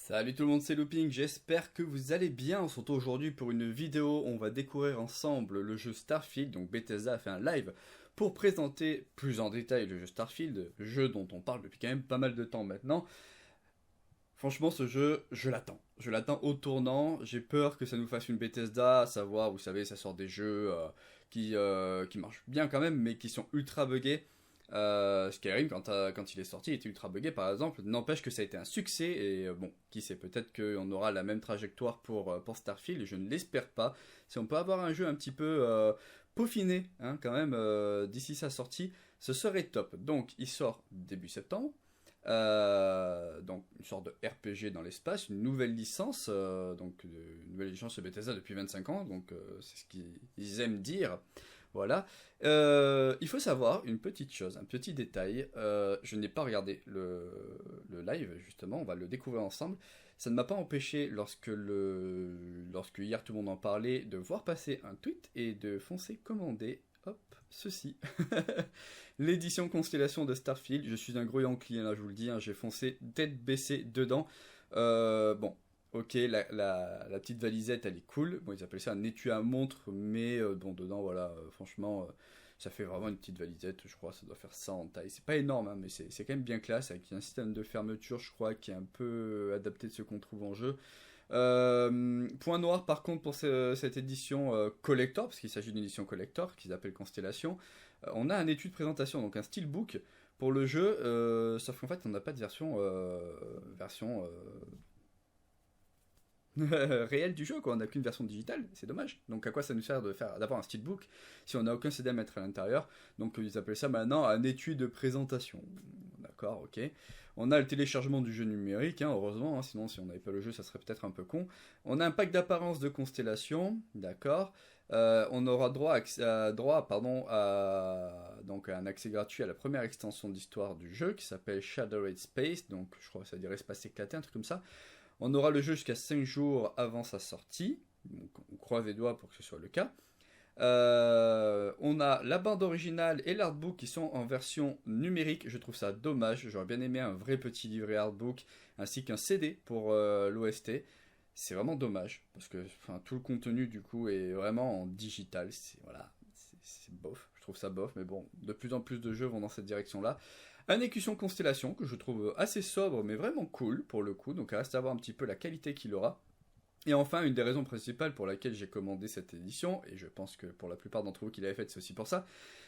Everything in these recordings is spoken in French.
Salut tout le monde, c'est Looping, j'espère que vous allez bien. On se retrouve aujourd'hui pour une vidéo, on va découvrir ensemble le jeu Starfield. Donc Bethesda a fait un live pour présenter plus en détail le jeu Starfield, jeu dont on parle depuis quand même pas mal de temps maintenant. Franchement, ce jeu, je l'attends au tournant. J'ai peur que ça nous fasse une Bethesda, à savoir, vous savez, ça sort des jeux qui marchent bien quand même, mais qui sont ultra buggés. Skyrim, quand il est sorti, il était ultra buggé par exemple. N'empêche que ça a été un succès, et bon, qui sait, peut-être qu'on aura la même trajectoire pour Starfield, et je ne l'espère pas. Si on peut avoir un jeu un petit peu peaufiné, hein, quand même, d'ici sa sortie, ce serait top. Donc, il sort début septembre. Donc une sorte de RPG dans l'espace, une nouvelle licence, une nouvelle licence de Bethesda depuis 25 ans, donc c'est ce qu'ils aiment dire. Voilà. Il faut savoir une petite chose, un petit détail. Je n'ai pas regardé le live, justement, on va le découvrir ensemble. Ça ne m'a pas empêché, lorsque hier tout le monde en parlait, de voir passer un tweet et de foncer commander. Hop, ceci. L'édition Constellation de Starfield. Je suis un gros Yankee, là, je vous le dis, hein, j'ai foncé tête baissée dedans. Bon, ok, la petite valisette, elle est cool. Bon, ils appellent ça un étui à montre, mais bon, dedans, voilà, franchement, ça fait vraiment une petite valisette, je crois, ça doit faire ça en taille. C'est pas énorme, hein, mais c'est quand même bien classe, avec un système de fermeture, je crois, qui est un peu adapté de ce qu'on trouve en jeu. Point noir par contre pour cette édition collector, parce qu'il s'agit d'une édition collector qu'ils appellent Constellation, on a un étui de présentation, donc un steelbook pour le jeu, sauf qu'en fait on n'a pas de version réelle du jeu, quoi. On n'a qu'une version digitale, c'est dommage. Donc à quoi ça nous sert d'avoir un steelbook si on n'a aucun CD à mettre à l'intérieur? Donc ils appellent ça maintenant un étui de présentation. D'accord, ok. On a le téléchargement du jeu numérique, hein, heureusement, hein, sinon si on n'avait pas le jeu ça serait peut-être un peu con. On a un pack d'apparence de constellation, d'accord. On aura droit à donc un accès gratuit à la première extension d'histoire du jeu qui s'appelle Shadowed Space, donc je crois que ça dirait espace éclaté, un truc comme ça. On aura le jeu jusqu'à 5 jours avant sa sortie, donc on croise les doigts pour que ce soit le cas. On a la bande originale et l'artbook qui sont en version numérique, je trouve ça dommage, j'aurais bien aimé un vrai petit livret artbook, ainsi qu'un CD pour l'OST. C'est vraiment dommage, parce que tout le contenu du coup est vraiment en digital, c'est bof, je trouve ça bof, mais bon, de plus en plus de jeux vont dans cette direction-là. Un écusson Constellation que je trouve assez sobre mais vraiment cool pour le coup, donc il reste à voir un petit peu la qualité qu'il aura. Et enfin, une des raisons principales pour laquelle j'ai commandé cette édition, et je pense que pour la plupart d'entre vous qui l'avaient faite, c'est aussi pour ça,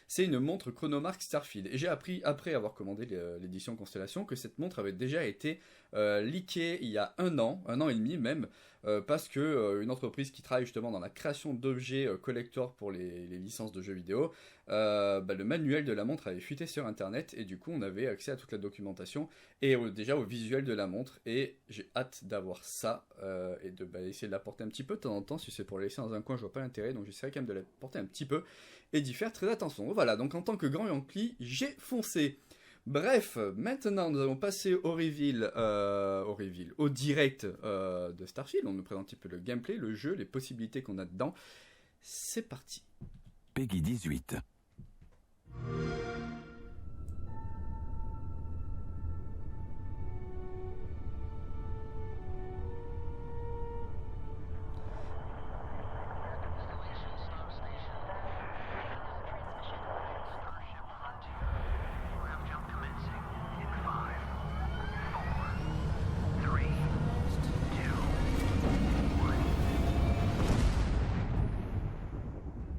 c'est une montre chronomarque Starfield. Et j'ai appris, après avoir commandé l'édition Constellation, que cette montre avait déjà été leakée il y a un an et demi même, parce que une entreprise qui travaille justement dans la création d'objets collector pour les licences de jeux vidéo, le manuel de la montre avait fuité sur internet, et du coup on avait accès à toute la documentation, et déjà au visuel de la montre, et j'ai hâte d'avoir ça, et de essayer de la porter un petit peu de temps en temps. Si c'est pour la laisser dans un coin, je vois pas l'intérêt, donc j'essaierai quand même de la porter un petit peu, et d'y faire très attention. Voilà, donc en tant que grand Yankee, j'ai foncé. Bref, maintenant nous allons passer au au direct de Starfield. On nous présente un petit peu le gameplay, le jeu, les possibilités qu'on a dedans. C'est parti. Peggy 18.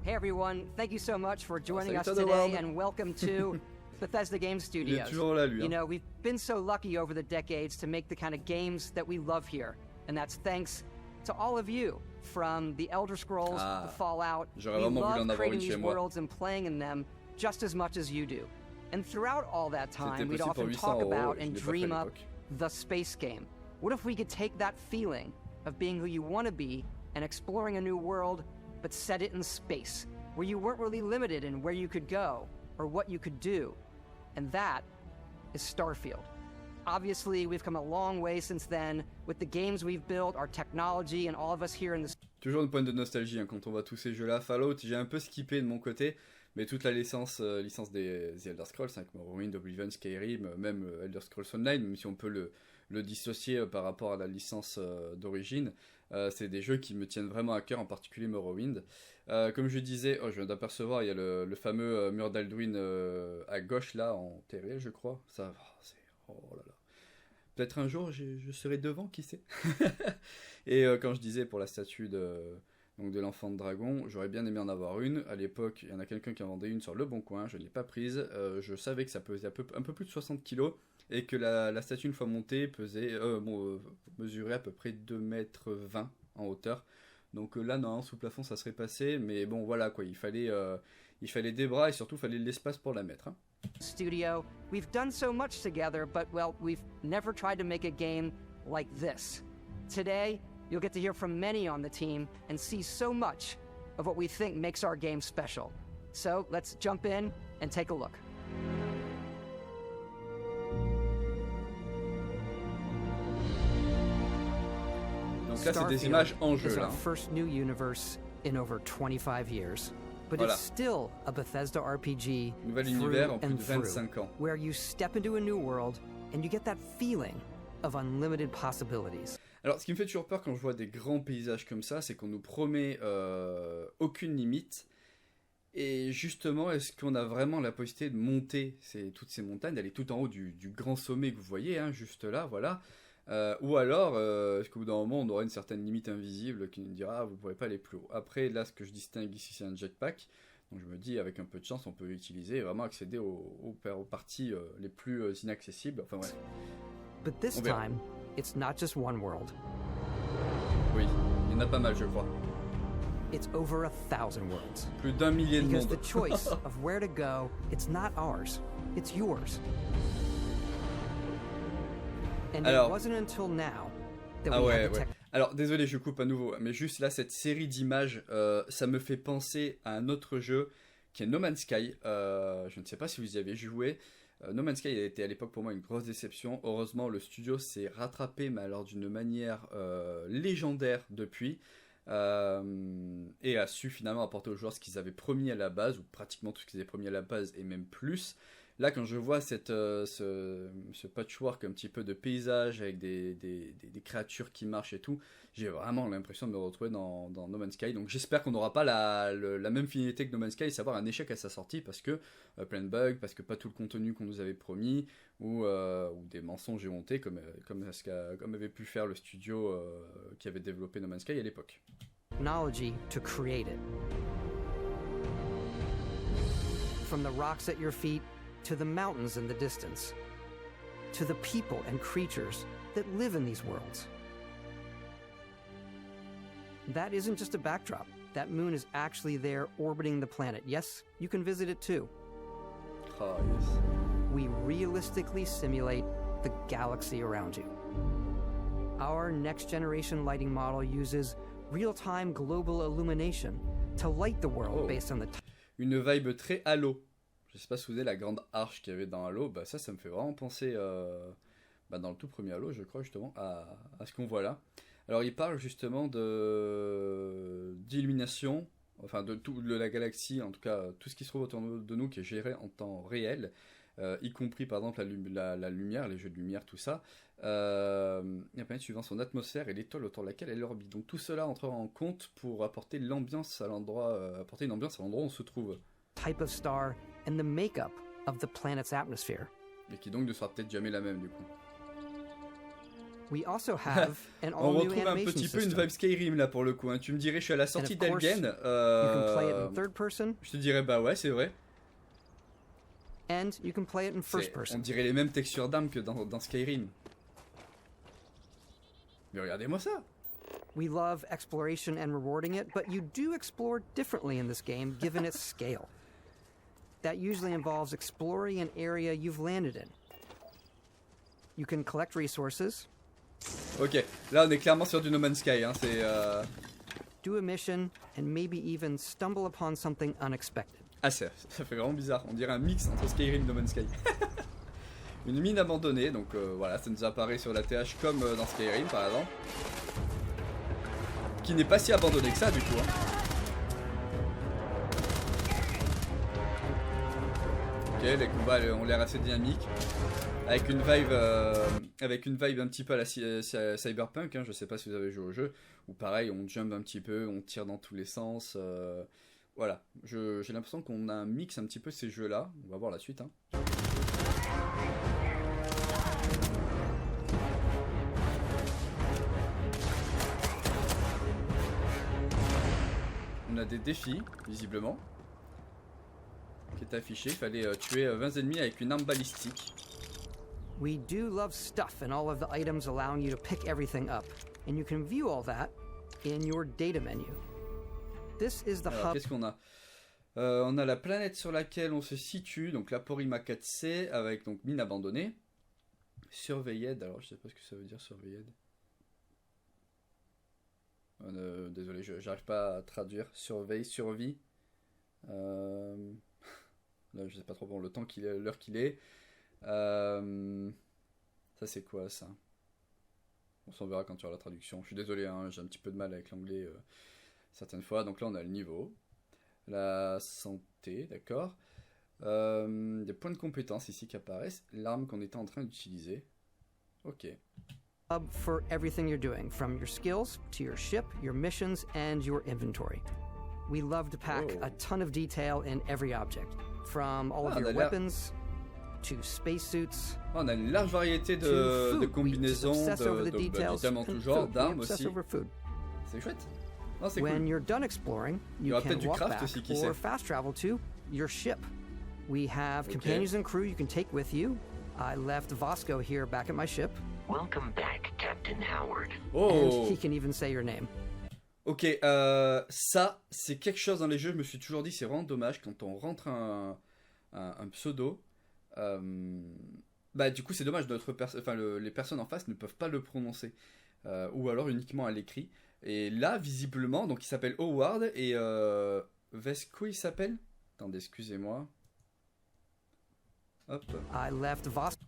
Hey everyone, thank you so much for joining us Salut, today and welcome to Bethesda Game Il est Studios. toujours là, lui. You know, we've been so lucky over the decades to make the kind of games that we love here. And that's thanks to all of you, from the Elder Scrolls to Fallout. J'aurais We vraiment voulu en love avoir creating une these chez moi. worlds and playing in them just as much as you do. And throughout all that time, we'd possible often pour 800 talk €, about je and l'ai pas fait à dream up l'époque. the space game. What if we could take that feeling of being who you want to be and exploring a new world, but set it in space, where you weren't really limited in where you could go or what you could do? And that is Starfield. Obviously, we've come a long way since then with the games we've built, our technology, and all of us here in the... Toujours une pointe de nostalgie hein, quand on voit tous ces jeux-là. Fallout, j'ai un peu skippé de mon côté, mais toute la licence des Elder Scrolls, avec Morrowind, Oblivion, Skyrim, même Elder Scrolls Online, même si on peut le le dissocier par rapport à la licence d'origine. C'est des jeux qui me tiennent vraiment à cœur, en particulier Morrowind. Comme je disais, je viens d'apercevoir, il y a le fameux mur d'Alduin à gauche là, en terrier je crois. Ça, oh là là. Peut-être un jour je serai devant, qui sait. Et quand je disais pour la statue de l'enfant de dragon, j'aurais bien aimé en avoir une. À l'époque, il y en a quelqu'un qui en vendait une sur le bon coin, je ne l'ai pas prise. Je savais que ça pesait un peu plus de 60 kg et que la statue, une fois montée, mesurait à peu près 2,20 m en hauteur. Donc là, non, sous plafond, ça serait passé. Mais bon, voilà quoi, il fallait des bras et surtout, il fallait de l'espace pour la mettre. Hein. Studio, we've done so much together, but well, we've never tried to make a game like this. Today, you'll get to hear from many on the team and see so much of what we think makes our game special. So let's jump in and take a look. Donc là, c'est des images en jeu. Starfield is là. our first new universe in over 25 years. But Voilà. it's still a Bethesda RPG Nouvel through univers en plus and de 25 ans. where you step into a new world and you get that feeling of unlimited possibilities. Alors, ce qui me fait toujours peur quand je vois des grands paysages comme ça, c'est qu'on nous promet aucune limite. Et justement, est-ce qu'on a vraiment la possibilité de monter toutes ces montagnes, d'aller tout en haut du grand sommet que vous voyez, hein, juste là, voilà. Ou alors, est-ce qu'au bout d'un moment, on aura une certaine limite invisible qui nous dira ah, vous ne pourrez pas aller plus haut. Après, là, ce que je distingue ici, c'est un jetpack. Donc je me dis, avec un peu de chance, on peut l'utiliser et vraiment accéder aux parties les plus inaccessibles. Enfin, ouais. But this On verra. time, it's not just one world. Oui, il y en a pas mal, je crois. It's over 1,000 worlds. Plus d'1 millier de Because monde. the choice of where to go, it's not ours. It's yours. And Alors- it wasn't until now that Ah we ouais, had the ouais. Alors, désolé, je coupe à nouveau, mais juste là, cette série d'images, ça me fait penser à un autre jeu qui est No Man's Sky. Je ne sais pas si vous y avez joué. No Man's Sky a été à l'époque pour moi une grosse déception. Heureusement, le studio s'est rattrapé, mais alors d'une manière légendaire depuis. Et a su finalement apporter aux joueurs ce qu'ils avaient promis à la base, ou pratiquement tout ce qu'ils avaient promis à la base, et même plus. Là, quand je vois ce patchwork un petit peu de paysage avec des créatures qui marchent et tout, j'ai vraiment l'impression de me retrouver dans No Man's Sky. Donc j'espère qu'on n'aura pas la même finalité que No Man's Sky, savoir un échec à sa sortie parce que plein de bugs, parce que pas tout le contenu qu'on nous avait promis, ou des mensonges éhontés comme avait pu faire le studio qui avait développé No Man's Sky à l'époque. technology to create it. From the rocks at your feet to the mountains in the distance, to the people and creatures that live in these worlds. That isn't just a backdrop. That moon is actually there orbiting the planet. Yes, you can visit it too. Oh, yes. We realistically simulate the galaxy around you. Our next generation lighting model uses real-time global illumination to light the world based on the Une vibe très Halo. Je sais pas si vous avez la grande arche qu'il y avait dans Halo, bah ça me fait vraiment penser dans le tout premier Halo, je crois justement, à ce qu'on voit là. Alors il parle justement d'illumination, enfin de la galaxie, en tout cas tout ce qui se trouve autour de nous qui est géré en temps réel, y compris par exemple la lumière, les jeux de lumière, tout ça. La planète suivant son atmosphère et l'étoile autour de laquelle elle orbite. Donc tout cela entrera en compte pour apporter l'ambiance à l'endroit, apporter une ambiance à l'endroit où on se trouve. type of star and the makeup of the planet's atmosphere. Et qui donc ne sera peut-être jamais la même du coup. We also have an On all-new retrouve un animation petit peu une system. vibe Skyrim là pour le coup. Hein. Tu me dirais, je suis à la sortie And of course, d'Elgen. You can play it in third person, Je te dirais, bah ouais, c'est vrai. and you can play it in first On person. dirait les mêmes textures d'armes que dans Skyrim. Mais regardez-moi ça. We love exploration and rewarding it, but you do explore differently in this game given its scale. That usually involves exploring an area you've landed in. You can collect resources, Ok, là on est clairement sur du No Man's Sky. Hein. C'est do a mission, and maybe even stumble upon something unexpected. Ah, ça fait vraiment bizarre. On dirait un mix entre Skyrim et No Man's Sky. Une mine abandonnée, donc voilà, ça nous apparaît sur la TH comme dans Skyrim par exemple. Qui n'est pas si abandonnée que ça du coup. Hein. Ok, les combats ont l'air assez dynamiques. avec une vibe un petit peu à la cyberpunk, hein, je sais pas si vous avez joué au jeu, où pareil on jump un petit peu, on tire dans tous les sens, voilà, j'ai l'impression qu'on a un mix un petit peu de ces jeux là, on va voir la suite. Hein. On a des défis, visiblement, qui est affiché, il fallait tuer 20 ennemis avec une arme balistique. We do love stuff and all of the items allowing you to pick everything up. And you can view all that in your data menu. This is the Alors, hub. qu'est-ce qu'on a? On a la planète sur laquelle on se situe, donc la Porima 4C, avec donc mine abandonnée. Surveilled, alors je sais pas ce que ça veut dire surveilled. Désolé, j'arrive pas à traduire. Surveille, survie. Là, je sais pas trop bon le temps qu'il est, l'heure qu'il est. Ça c'est quoi ça? On s'en verra quand tu auras la traduction. Je suis désolé, hein, j'ai un petit peu de mal avec l'anglais certaines fois. Donc là on a le niveau, la santé, d'accord. Des points de compétence ici qui apparaissent. L'arme qu'on était en train d'utiliser. Ok. Hub for everything you're doing, from your skills to your ship, your missions, and your inventory. We love to pack a ton of detail in every object, from all of your weapons to spacesuits. On a une large variété de combinaisons, d'évidemment tout genre, d'armes aussi. C'est chouette. Non, c'est cool. When you're done exploring, you can walk back or fast travel to your ship. We have companions and crew you can take with you. I left Vasco here back at my ship. Welcome back, Captain Howard. And he can even say your name. Ok, ça, c'est quelque chose dans les jeux, je me suis toujours dit, c'est vraiment dommage quand on rentre un pseudo. Bah, du coup, c'est dommage, les personnes en face ne peuvent pas le prononcer. Ou alors uniquement à l'écrit. Et là, visiblement, donc il s'appelle Howard et Vesco, il s'appelle? Attendez, excusez-moi. Hop.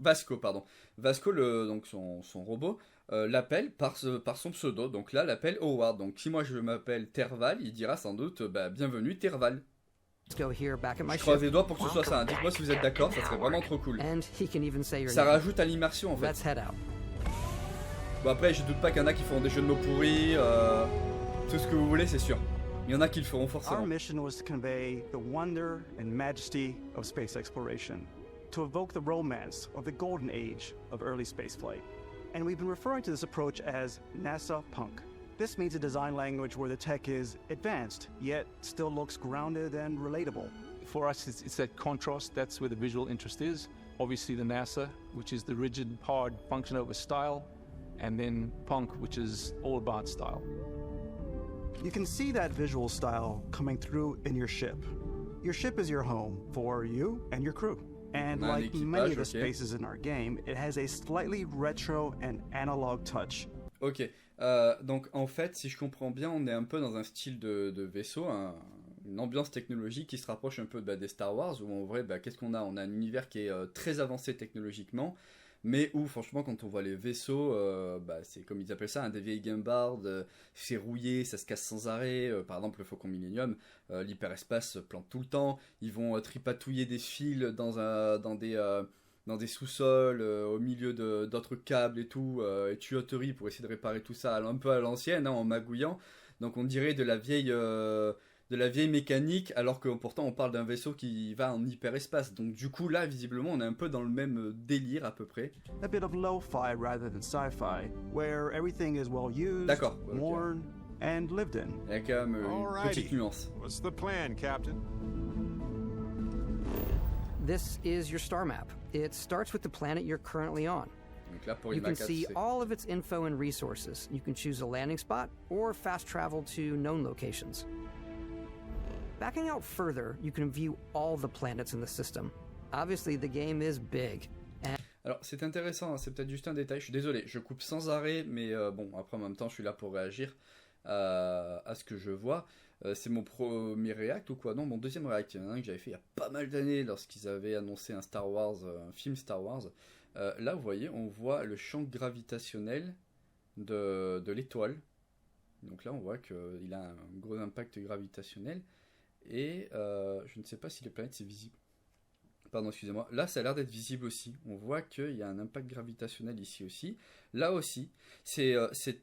Vasco, pardon. Vasco, donc son robot, l'appelle par son pseudo. Donc là, l'appelle Howard. Donc si moi je m'appelle Terval, il dira sans doute bienvenue Terval. Je croise les doigts pour que ce soit ça. Dites-moi si vous êtes d'accord, ça serait vraiment trop cool. Ça rajoute à l'immersion en fait. Bon après, je doute pas qu'il y en a qui feront des jeux de mots pourris, tout ce que vous voulez, c'est sûr. Il y en a qui le feront forcément. Our mission was to convey the wonder and majesty of space exploration, to evoke the romance of the golden age of early spaceflight. And we've been referring to this approach as NASA Punk. This means a design language where the tech is advanced, yet still looks grounded and relatable. For us, it's that contrast, that's where the visual interest is. Obviously the NASA, which is the rigid, hard function over style, and then Punk, which is all about style. You can see that visual style coming through in your ship. Your ship is your home for you and your crew. And like many of the spaces in our game, it has a slightly retro and analog touch. Ok, donc en fait, si je comprends bien, on est un peu dans un style de vaisseau, une ambiance technologique qui se rapproche un peu des Star Wars, où en vrai, qu'est-ce qu'on a? On a un univers qui est très avancé technologiquement, mais où franchement quand on voit les vaisseaux, c'est comme ils appellent ça, des vieilles guimbardes, c'est rouillé, ça se casse sans arrêt. Par exemple le Faucon Millenium, l'hyperespace se plante tout le temps, ils vont tripatouiller des fils dans des sous-sols, au milieu d'autres câbles et tout, et tuyauteries pour essayer de réparer tout ça un peu à l'ancienne, en magouillant. Donc on dirait de la vieille mécanique, alors que pourtant on parle d'un vaisseau qui va en hyperespace. Donc du coup là, visiblement, on est un peu dans le même délire à peu près. A bit of lo-fi rather than sci-fi, where everything is well used, worn, and lived in. Il y a quand même une petite nuance. What's the plan, Captain? This is your star map. It starts with the planet you're currently on. Donc là, pour you can see all of its info and resources. You can choose a landing spot or fast travel to known locations. Backing out further, you can view all the planets in the system. Obviously, the game is big. Alors, c'est intéressant, hein, c'est peut-être juste un détail. Je suis désolé, je coupe sans arrêt, mais bon, après en même temps, je suis là pour réagir à ce que je vois. C'est mon premier react ou quoi? Non, mon deuxième react. Il y en a un que j'avais fait il y a pas mal d'années lorsqu'ils avaient annoncé un Star Wars, un film Star Wars. Là, vous voyez, on voit le champ gravitationnel de l'étoile. Donc là, on voit qu'il a un gros impact gravitationnel. Et je ne sais pas si les planètes c'est visible. Pardon, excusez-moi. Là, ça a l'air d'être visible aussi. On voit qu'il y a un impact gravitationnel ici aussi. Là aussi, c'est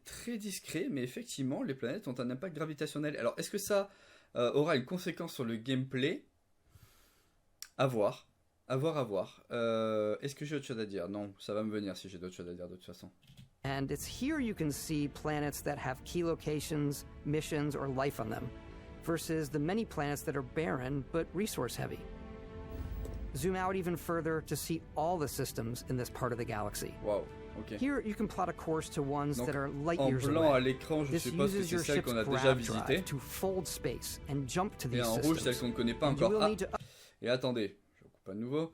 très discret, mais effectivement, les planètes ont un impact gravitationnel. Alors, est-ce que ça aura une conséquence sur le gameplay? À voir. À voir, à voir. Est-ce que j'ai autre chose à dire? Non, ça va me venir si j'ai d'autres choses à dire de toute façon. And it's here you can see planets that have key locations, missions, or life on them, versus the many planets that are barren but resource heavy. Zoom out even further to see all the systems in this part of the galaxy. Wow, ok. Here you can plot a course to ones Donc, that are light en years blanc à away. l'écran, je This suppose que uses c'est your celle ship's qu'on a déjà grav visitée. drive to fold space and jump to Et these en rouge, celle systems. qu'on ne connaît pas And you encore. will Ah, need to et attendez, je coupe à nouveau.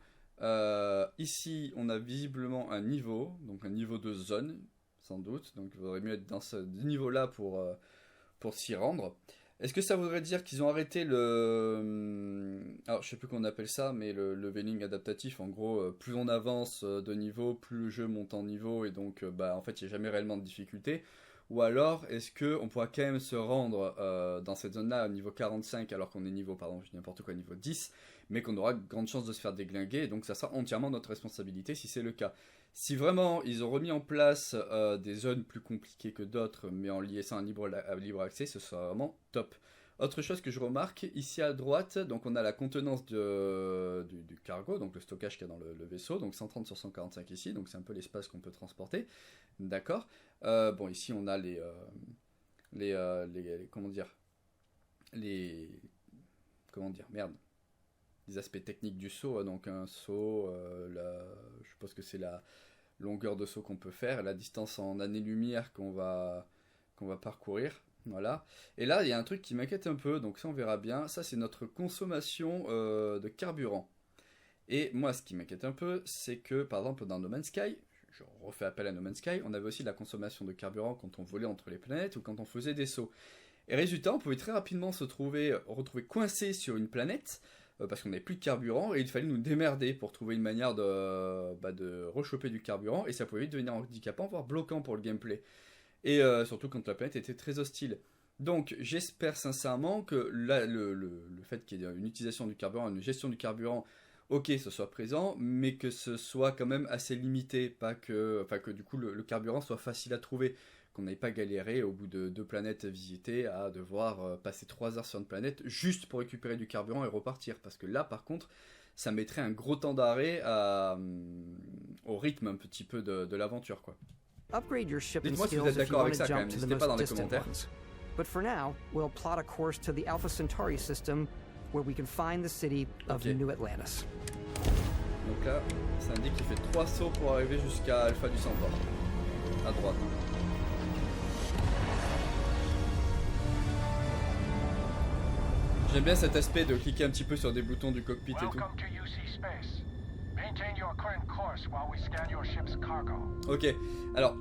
Ici, on a visiblement un niveau, donc un niveau de zone, sans doute. Donc il vaudrait mieux être dans ce niveau-là pour s'y rendre. Est-ce que ça voudrait dire qu'ils ont arrêté le... Alors, je sais plus comment on appelle ça, mais le leveling adaptatif, en gros, plus on avance de niveau, plus le jeu monte en niveau, et donc, en fait, il n'y a jamais réellement de difficulté. Ou alors, est-ce qu'on pourra quand même se rendre dans cette zone-là au niveau 45, alors qu'on est niveau, pardon, je dis n'importe quoi, niveau 10, mais qu'on aura grande chance de se faire déglinguer, et donc ça sera entièrement notre responsabilité si c'est le cas. Si vraiment ils ont remis en place des zones plus compliquées que d'autres, mais en liant ça à libre accès, ce sera vraiment top. Autre chose que je remarque, ici à droite, donc on a la contenance du cargo, donc le stockage qu'il y a dans le vaisseau, donc 130 sur 145 ici, donc c'est un peu l'espace qu'on peut transporter, d'accord. Bon, ici on a les aspects techniques du saut, donc un saut, je suppose que c'est la longueur de saut qu'on peut faire, la distance en années-lumière qu'on va parcourir, voilà. Et là, il y a un truc qui m'inquiète un peu, donc ça on verra bien, ça c'est notre consommation de carburant. Et moi, ce qui m'inquiète un peu, c'est que, par exemple, dans No Man's Sky, je refais appel à No Man's Sky, on avait aussi de la consommation de carburant quand on volait entre les planètes ou quand on faisait des sauts. Et résultat, on pouvait très rapidement se retrouver coincé sur une planète, parce qu'on n'avait plus de carburant, et il fallait nous démerder pour trouver une manière de rechoper du carburant, et ça pouvait vite devenir handicapant, voire bloquant pour le gameplay. Et surtout quand la planète était très hostile. Donc j'espère sincèrement que là, le fait qu'il y ait une utilisation du carburant, une gestion du carburant, ok, ce soit présent, mais que ce soit quand même assez limité, que du coup le carburant soit facile à trouver, qu'on n'aille pas galéré au bout de 2 planètes visitées à devoir passer 3 heures sur une planète juste pour récupérer du carburant et repartir, parce que là par contre ça mettrait un gros temps d'arrêt au rythme un petit peu de l'aventure, quoi. Upgrade your ship and Dites-moi si vous skills êtes if you d'accord want avec to ça quand jump même, to the n'hésitez pas dans most les distant commentaires. ones. But for now, we'll plot a course to the Alpha Centauri system, where we can find the city of Ok. New Atlantis. Donc là, ça indique qu'il fait 3 sauts pour arriver jusqu'à Alpha du Centaure, à droite. J'aime bien cet aspect de cliquer un petit peu sur des boutons du cockpit et tout. Welcome to UC Space. Maintain your current course while we scan your ship's cargo. Ok, alors,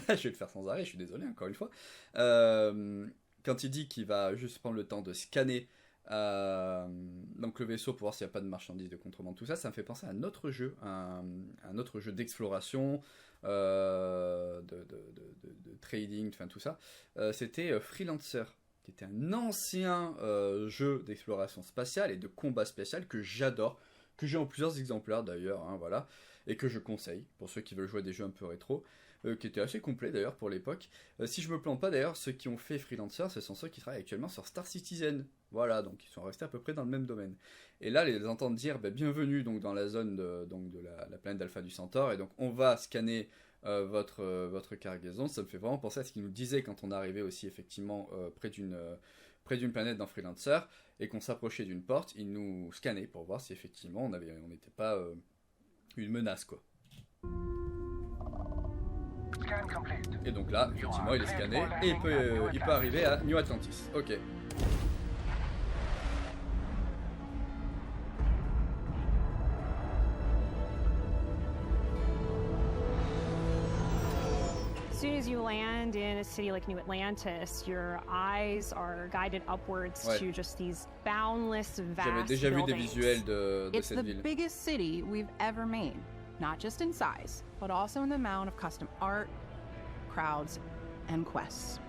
je vais le faire sans arrêt, je suis désolé encore une fois. Quand il dit qu'il va juste prendre le temps de scanner donc le vaisseau pour voir s'il n'y a pas de marchandises, de contrebande, tout ça, ça me fait penser à un autre jeu, un autre jeu d'exploration, de trading, enfin tout ça. C'était Freelancer, qui était un ancien jeu d'exploration spatiale et de combat spatial que j'adore, que j'ai en plusieurs exemplaires d'ailleurs, hein, voilà, et que je conseille pour ceux qui veulent jouer à des jeux un peu rétro, qui était assez complet d'ailleurs pour l'époque. Si je me plante pas d'ailleurs, ceux qui ont fait Freelancer, ce sont ceux qui travaillent actuellement sur Star Citizen, voilà, donc ils sont restés à peu près dans le même domaine. Et là, les entendre dire bienvenue donc dans la zone de la planète d'Alpha du Centaure, et donc on va scanner votre cargaison, ça me fait vraiment penser à ce qu'ils nous disaient quand on arrivait aussi effectivement près d'une planète dans Freelancer, et qu'on s'approchait d'une porte, ils nous scannaient pour voir si effectivement on n'était pas une menace, quoi. Scan complete. Et donc là, effectivement, il est scanné, et il peut arriver à New Atlantis. Ok. As soon as you land in a city like New Atlantis, your eyes are guided upwards Ouais. to just these boundless, J'avais vast déjà vu des buildings. visuels de It's cette the ville. biggest city we've ever made, not just in size, but also in the amount of custom art, crowds, and quests.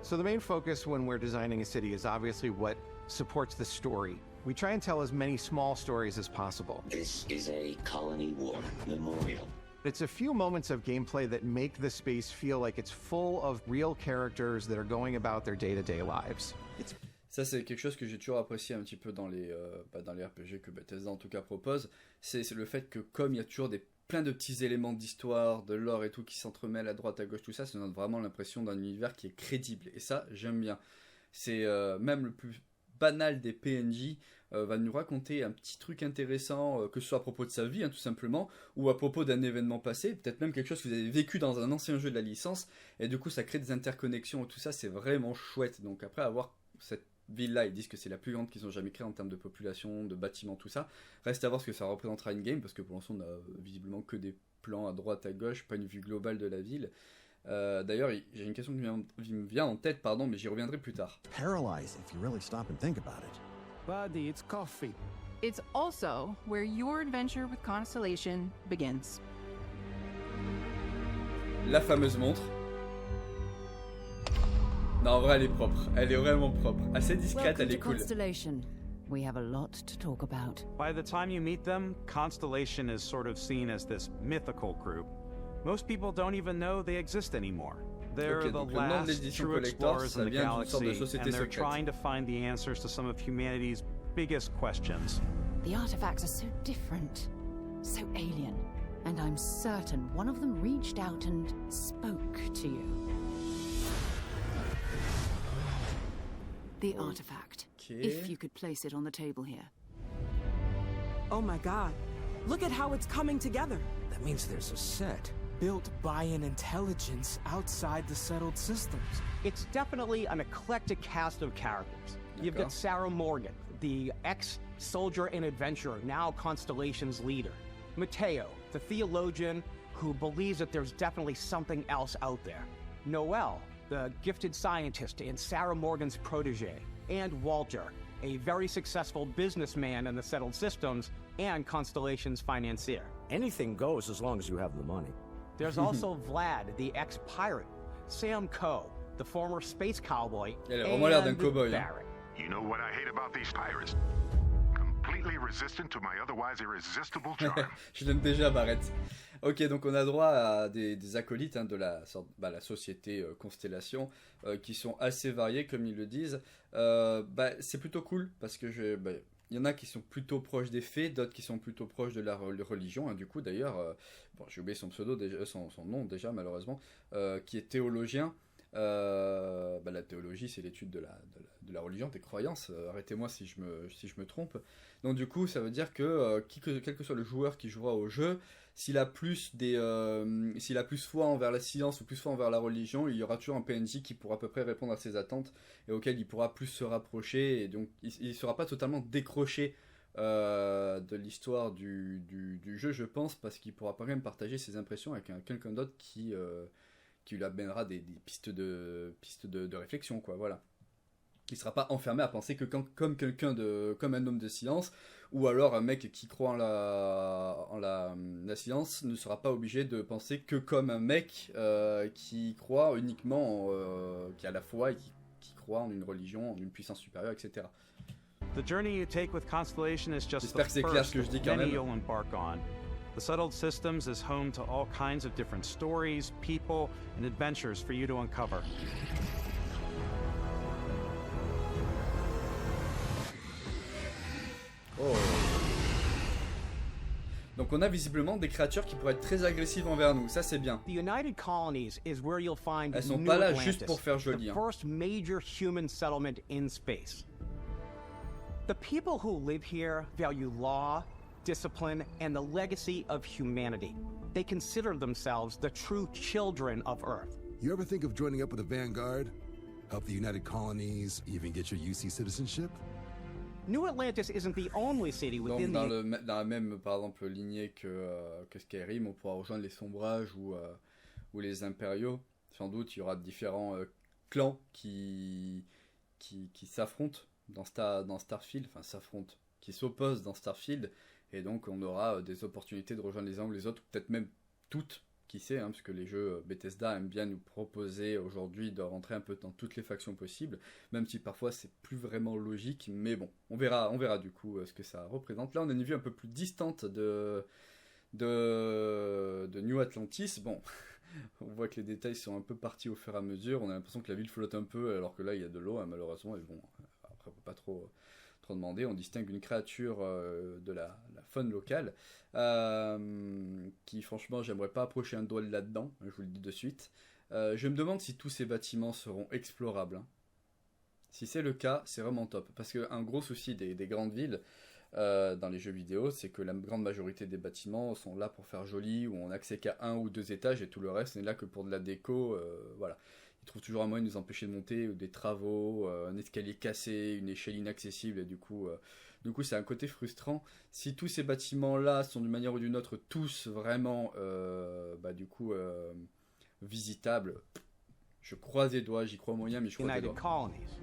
So the main focus when we're designing a city is obviously what supports the story. We try and tell as many small stories as possible. This is a colony war memorial. It's a few moments of gameplay that make the space feel like it's full of real characters that are going about their day-to-day lives. Ça, c'est quelque chose que j'ai toujours apprécié un petit peu dans les RPG que Bethesda en tout cas propose. C'est le fait que comme il y a toujours plein de petits éléments d'histoire, de lore et tout qui s'entremêlent à droite à gauche, tout ça, ça donne vraiment l'impression d'un univers qui est crédible. Et ça, j'aime bien. C'est même le plus banal des PNJ va nous raconter un petit truc intéressant, que ce soit à propos de sa vie, hein, tout simplement, ou à propos d'un événement passé, peut-être même quelque chose que vous avez vécu dans un ancien jeu de la licence, et du coup ça crée des interconnexions et tout ça, c'est vraiment chouette. Donc après avoir cette ville-là, ils disent que c'est la plus grande qu'ils ont jamais créée en termes de population, de bâtiments, tout ça. Reste à voir ce que ça représentera in-game, parce que pour l'instant on a visiblement que des plans à droite, à gauche, pas une vue globale de la ville. D'ailleurs, j'ai une question qui me vient en tête, pardon, mais j'y reviendrai plus tard. Paralyzing if you really stop and think about it. Buddy, it's coffee. It's also where your adventure with Constellation begins. La fameuse montre. Non, en vrai, elle est propre. Elle est vraiment propre. Assez discrète, elle est cool. Constellation. We have a lot to talk about. By the time you meet them, Constellation is sort of seen as this mythical group. Most people don't even know they exist anymore. They're the last true explorers in the galaxy, and they're trying to find the answers to some of humanity's biggest questions. The artifacts are so different, so alien, and I'm certain one of them reached out and spoke to you. The artifact. If you could place it on the table here. Oh my god. Look at how it's coming together. That means there's a set built by an intelligence outside the settled systems. It's definitely an eclectic cast of characters. You've got Sarah Morgan, the ex-soldier and adventurer, now Constellation's leader. Mateo, the theologian who believes that there's definitely something else out there. Noel, the gifted scientist and Sarah Morgan's protege. And Walter, a very successful businessman in the settled systems and Constellation's financier. Anything goes as long as you have the money. There's also Vlad, the ex-pirate, Sam Coe, the former space cowboy, and Barrett. You know what I hate about these pirates? Completely resistant to my otherwise irresistible charm. Je l'aime déjà, Barrett. Ok, donc on a droit à des acolytes hein, de la société Constellation qui sont assez variés, comme ils le disent. C'est plutôt cool parce que il y en a qui sont plutôt proches des faits, d'autres qui sont plutôt proches de la religion. Hein, du coup, d'ailleurs, j'ai oublié son pseudo, son nom déjà, malheureusement, qui est théologien. La théologie, c'est l'étude de la religion, des croyances. Arrêtez-moi si je me trompe. Donc, du coup, ça veut dire que quel que soit le joueur qui jouera au jeu, s'il a plus foi envers la science ou plus foi envers la religion, il y aura toujours un PNJ qui pourra à peu près répondre à ses attentes et auquel il pourra plus se rapprocher. Et donc, il ne sera pas totalement décroché de l'histoire du jeu, je pense, parce qu'il pourra quand même partager ses impressions avec quelqu'un d'autre qui lui amènera des pistes de réflexion, quoi, voilà. Il ne sera pas enfermé à penser que comme un homme de science, ou alors un mec qui croit en la science ne sera pas obligé de penser que comme un mec qui croit uniquement, qui a la foi et qui croit en une religion, en une puissance supérieure, etc. The journey you take with Constellation is just J'espère que c'est clair ce que je dis quand même. you'll embark on. The Settled Systems is home to all kinds of different stories, people, and adventures for you to uncover. Oh. Donc on a visiblement des créatures qui pourraient être très agressives envers nous, ça c'est bien. The United Colonies is where you'll find Elles sont New pas là Atlantis, juste pour faire joli. the first major human settlement in space. The people who live here value law, discipline, and the legacy of humanity. They consider themselves the true children of Earth. You ever think of joining up with the Vanguard? Help the United Colonies, even get your UC citizenship? New Atlantis isn't the only city within Donc dans la même, par exemple, lignée que Skyrim, on pourra rejoindre les Sombrages ou les Impériaux. Sans doute, il y aura différents clans qui s'affrontent dans Starfield, enfin s'affrontent, qui s'opposent dans Starfield, et donc on aura des opportunités de rejoindre les uns ou les autres, peut-être même toutes, qui sait, hein, parce que les jeux Bethesda aiment bien nous proposer aujourd'hui de rentrer un peu dans toutes les factions possibles, même si parfois c'est plus vraiment logique, mais bon, on verra du coup ce que ça représente. Là on a une vue un peu plus distante de New Atlantis. Bon, on voit que les détails sont un peu partis au fur et à mesure, on a l'impression que la ville flotte un peu alors que là il y a de l'eau, hein, malheureusement, et bon, après on peut pas trop demander. On distingue une créature de la faune locale qui franchement j'aimerais pas approcher un doigt là-dedans, je vous le dis de suite. Je me demande si tous ces bâtiments seront explorables, hein. Si c'est le cas, c'est vraiment top, parce qu'un gros souci des grandes villes dans les jeux vidéo, c'est que la grande majorité des bâtiments sont là pour faire joli, où on n'a accès qu'à 1 ou 2 étages et tout le reste n'est là que pour de la déco, voilà. Ils trouvent toujours un moyen de nous empêcher de monter, ou des travaux, un escalier cassé, une échelle inaccessible, et du coup c'est un côté frustrant. Si tous ces bâtiments-là sont d'une manière ou d'une autre tous vraiment visitables, je croise les doigts, j'y crois moyen, mais je croise les doigts. Colonies.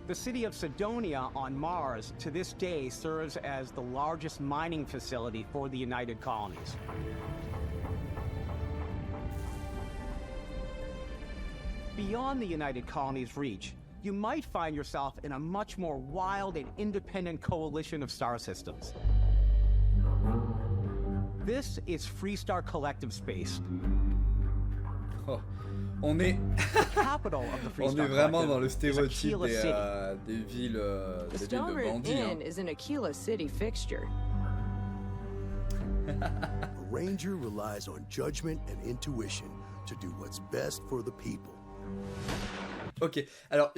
The city of Cydonia on Mars to this day serves as the largest mining facility for the United Colonies. Beyond the United Colonies' reach, you might find yourself in a much more wild and independent coalition of star systems. This is Freestar Collective Space. Oh, on est vraiment dans le stéréotype des villes de bandits. Inn is an Aquila City fixture. A ranger relies on judgment and intuition to do what's best for the people. Ok, alors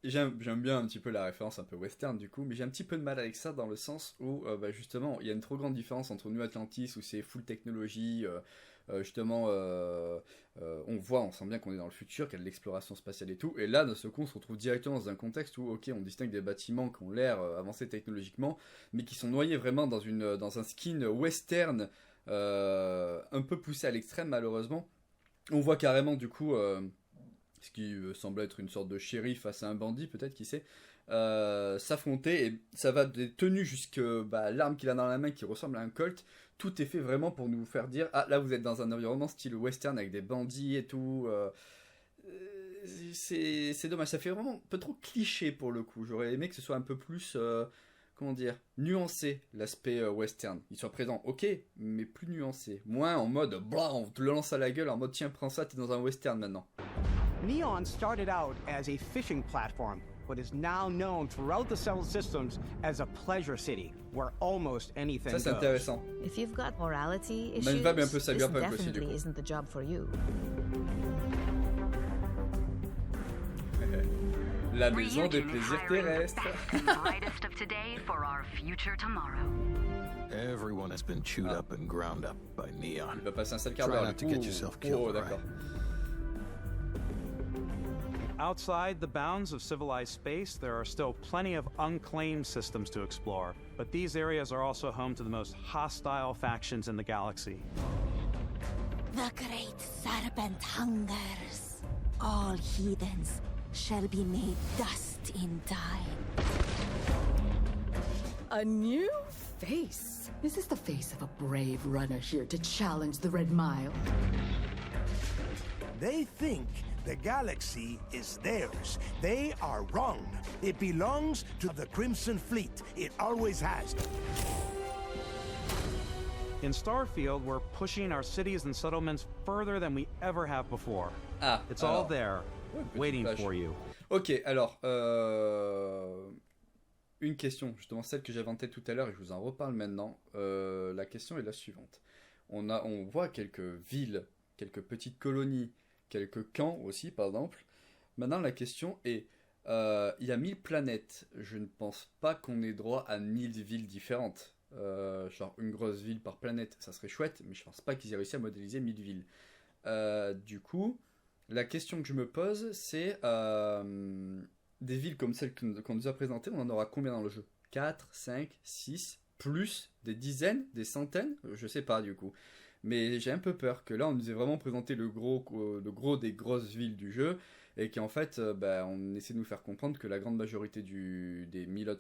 j'aime bien un petit peu la référence un peu western du coup, mais j'ai un petit peu de mal avec ça dans le sens où justement il y a une trop grande différence entre New Atlantis où c'est full technologie, on sent bien qu'on est dans le futur, qu'il y a de l'exploration spatiale et tout, et là d'un seul coup on se retrouve directement dans un contexte où ok on distingue des bâtiments qui ont l'air avancés technologiquement, mais qui sont noyés vraiment dans un skin western un peu poussé à l'extrême malheureusement. On voit carrément du coup ce qui semble être une sorte de shérif face à un bandit, peut-être, qui sait, s'affronter, et ça va des tenues jusqu'à l'arme qu'il a dans la main qui ressemble à un Colt. Tout est fait vraiment pour nous faire dire ah là vous êtes dans un environnement style western avec des bandits et tout. C'est dommage, ça fait vraiment un peu trop cliché pour le coup. J'aurais aimé que ce soit un peu plus nuancé l'aspect western. Il soit présent, ok, mais plus nuancé, moins en mode on te le lance à la gueule en mode tiens prends ça, t'es dans un western maintenant. Neon started out as a fishing platform, but is now known throughout the settled systems as a pleasure city, where almost anything goes. Ça c'est intéressant. If you've got morality issues, this definitely isn't the job for you. La maison des plaisirs terrestres. Brightest of today for our future tomorrow. Everyone has been chewed up and ground up by Neon. Il va passer un sale quart d'heure. Try not to get yourself killed, d'accord. Outside the bounds of civilized space, there are still plenty of unclaimed systems to explore, but these areas are also home to the most hostile factions in the galaxy. The great serpent hungers. All heathens shall be made dust in time. A new face. Is this the face of a brave runner here to challenge the Red Mile? They think the galaxy is theirs. They are wrong. It belongs to the Crimson Fleet. It always has. In Starfield, we're pushing our cities and settlements further than we ever have before. It's all there, waiting for you. Ok, alors, une question, justement celle que j'avais en tête tout à l'heure et je vous en reparle maintenant. La question est la suivante. On voit quelques villes, quelques petites colonies, quelques camps aussi par exemple. Maintenant la question est, il y a 1000 planètes, je ne pense pas qu'on ait droit à 1000 villes différentes. Genre une grosse ville par planète, ça serait chouette, mais je pense pas qu'ils aient réussi à modéliser 1000 villes. Du coup, la question que je me pose, c'est des villes comme celles qu'on nous a présentées, on en aura combien dans le jeu ? 4, 5, 6, plus des dizaines, des centaines ? Je sais pas du coup. Mais j'ai un peu peur que là on nous ait vraiment présenté le gros des grosses villes du jeu et qu'en fait on essaie de nous faire comprendre que la grande majorité des 1000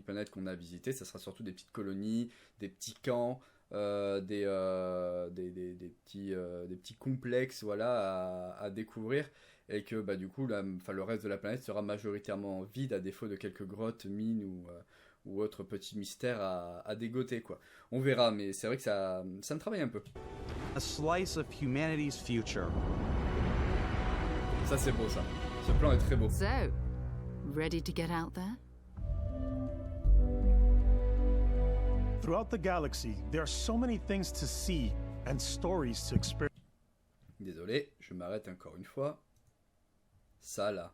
planètes qu'on a visitées, ça sera surtout des petites colonies, des petits camps, des petits complexes, voilà, à découvrir, et que bah, du coup le reste de la planète sera majoritairement vide, à défaut de quelques grottes, mines ou autres petits mystères à dégoter, quoi. On verra, mais c'est vrai que ça me travaille un peu. A slice of humanity's future. Ça c'est beau, ça. Ce plan est très beau. So, ready to get out there? Throughout the galaxy, there are so many things to see and stories to experience. Désolé, je m'arrête encore une fois. Ça là.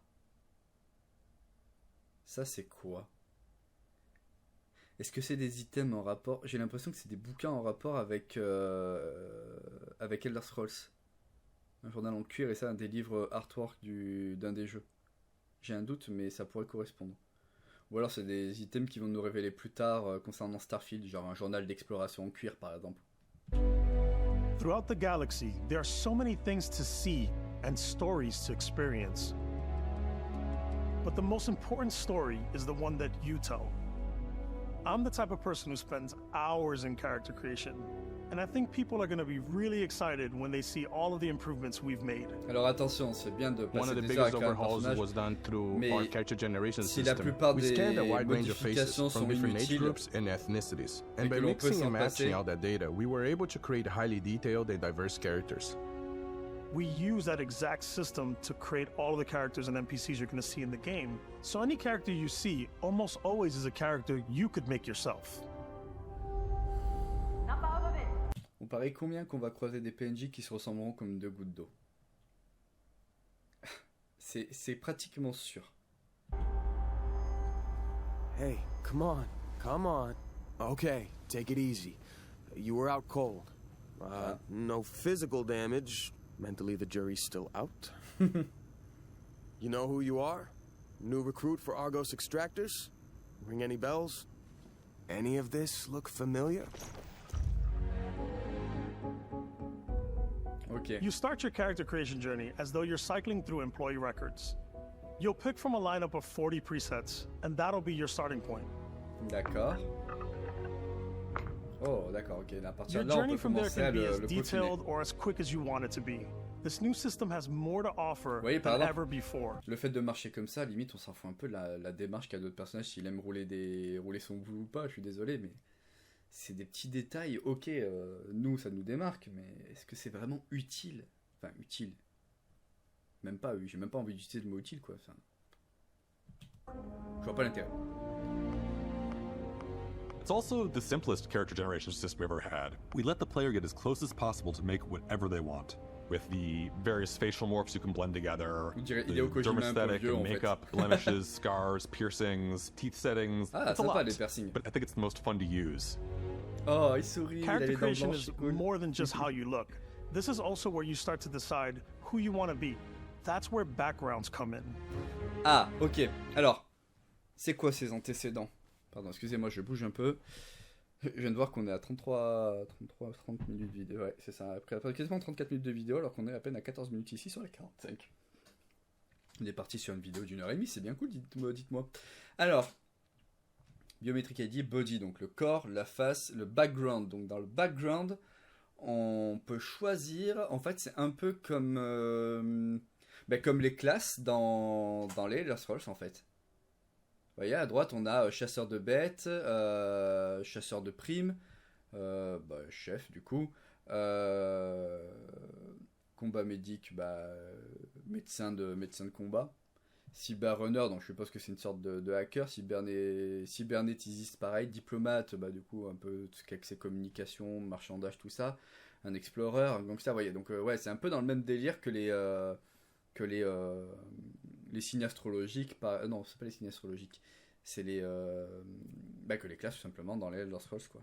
Ça c'est quoi? Est-ce que c'est des items en rapport? J'ai l'impression que c'est des bouquins en rapport avec Elder Scrolls. Un journal en cuir et ça, un des livres artwork d'un des jeux. J'ai un doute, mais ça pourrait correspondre. Ou alors c'est des items qui vont nous révéler plus tard concernant Starfield, genre un journal d'exploration en cuir par exemple. Throughout the galaxy, there are so many things to see and stories to experience. But the most important story is the one that you tell. I'm the type of person who spends hours in character creation, and I think people are going to be really excited when they see all of the improvements we've made. Alors attention, c'est bien de passer One of the des heures biggest avec un overhauls personnage, was done through mais our character generation si la system. plupart We des scanned a wide range of faces modifications from sont different age inutiles groups and ethnicities, et and by que l'on peut mixing s'en and matching passer, out that data, we were able to create highly detailed and diverse characters. We use that exact system to create all of the characters and NPCs you're going to see in the game. So any character you see almost always is a character you could make yourself. On parie combien qu'on va croiser des PNJ qui se ressembleront comme deux gouttes d'eau? C'est pratiquement sûr. Hey, come on. Okay, take it easy. You were out cold. No physical damage. Mentally, the jury's still out. You know who you are? New recruit for Argos Extractors? Ring any bells? Any of this look familiar? Okay. You start your character creation journey as though you're cycling through employee records. You'll pick from a lineup of 40 presets, and that'll be your starting point. D'accord. Oh, d'accord, ok. À partir Your de là, on journey peut from there commencer can à be le as peaufiner. detailed or as quick as you want it to be. This new system has more to offer Oui, par than exemple, ever before. le fait de marcher comme ça, limite, on s'en fout un peu de la démarche qu'a d'autres personnages, s'il aime rouler son bout ou pas, je suis désolé, mais c'est des petits détails, ok, nous, ça nous démarque, mais est-ce que c'est vraiment utile? Enfin, utile. Même pas, j'ai même pas envie d'utiliser le mot utile, quoi. Enfin, je vois pas l'intérêt. It's also the simplest character generation system we've ever had. We let the player get as close as possible to make whatever they want. With the various facial morphs you can blend together, the dermesthetic and makeup, blemishes, scars, piercings, teeth settings. Ah, It's a sympa lot. les piercings. But I think it's the most fun to use. Oh, il sourit, il a Character les dents creation blanches, is c'est cool. more than just how you look. This is also where you start to decide who you want to be. That's where backgrounds come in. Ah, ok. Alors, c'est quoi ces antécédents? Pardon, excusez-moi, je bouge un peu. Je viens de voir qu'on est à 30 minutes de vidéo. Ouais, c'est ça. Après quasiment 34 minutes de vidéo, alors qu'on est à peine à 14 minutes ici sur les 45. On est parti sur une vidéo d'1h30, c'est bien cool, dites-moi. Alors, biométrique ID, body, donc le corps, la face, le background. Donc dans le background, on peut choisir, en fait c'est un peu comme les classes dans les Elder Scrolls en fait. Vous voyez, à droite, on a chasseur de bêtes, chasseur de primes, chef du coup, combat médic, médecin de combat, cyberrunner, donc je suppose que c'est une sorte de hacker, cybernétisiste pareil, diplomate, du coup un peu tout ce qui a ses communications, marchandage, tout ça, un explorer, donc ça, vous voyez, donc ouais, c'est un peu dans le même délire que les signes astrologiques, non, c'est pas les signes astrologiques, c'est que les classes tout simplement dans les Elder Scrolls, quoi.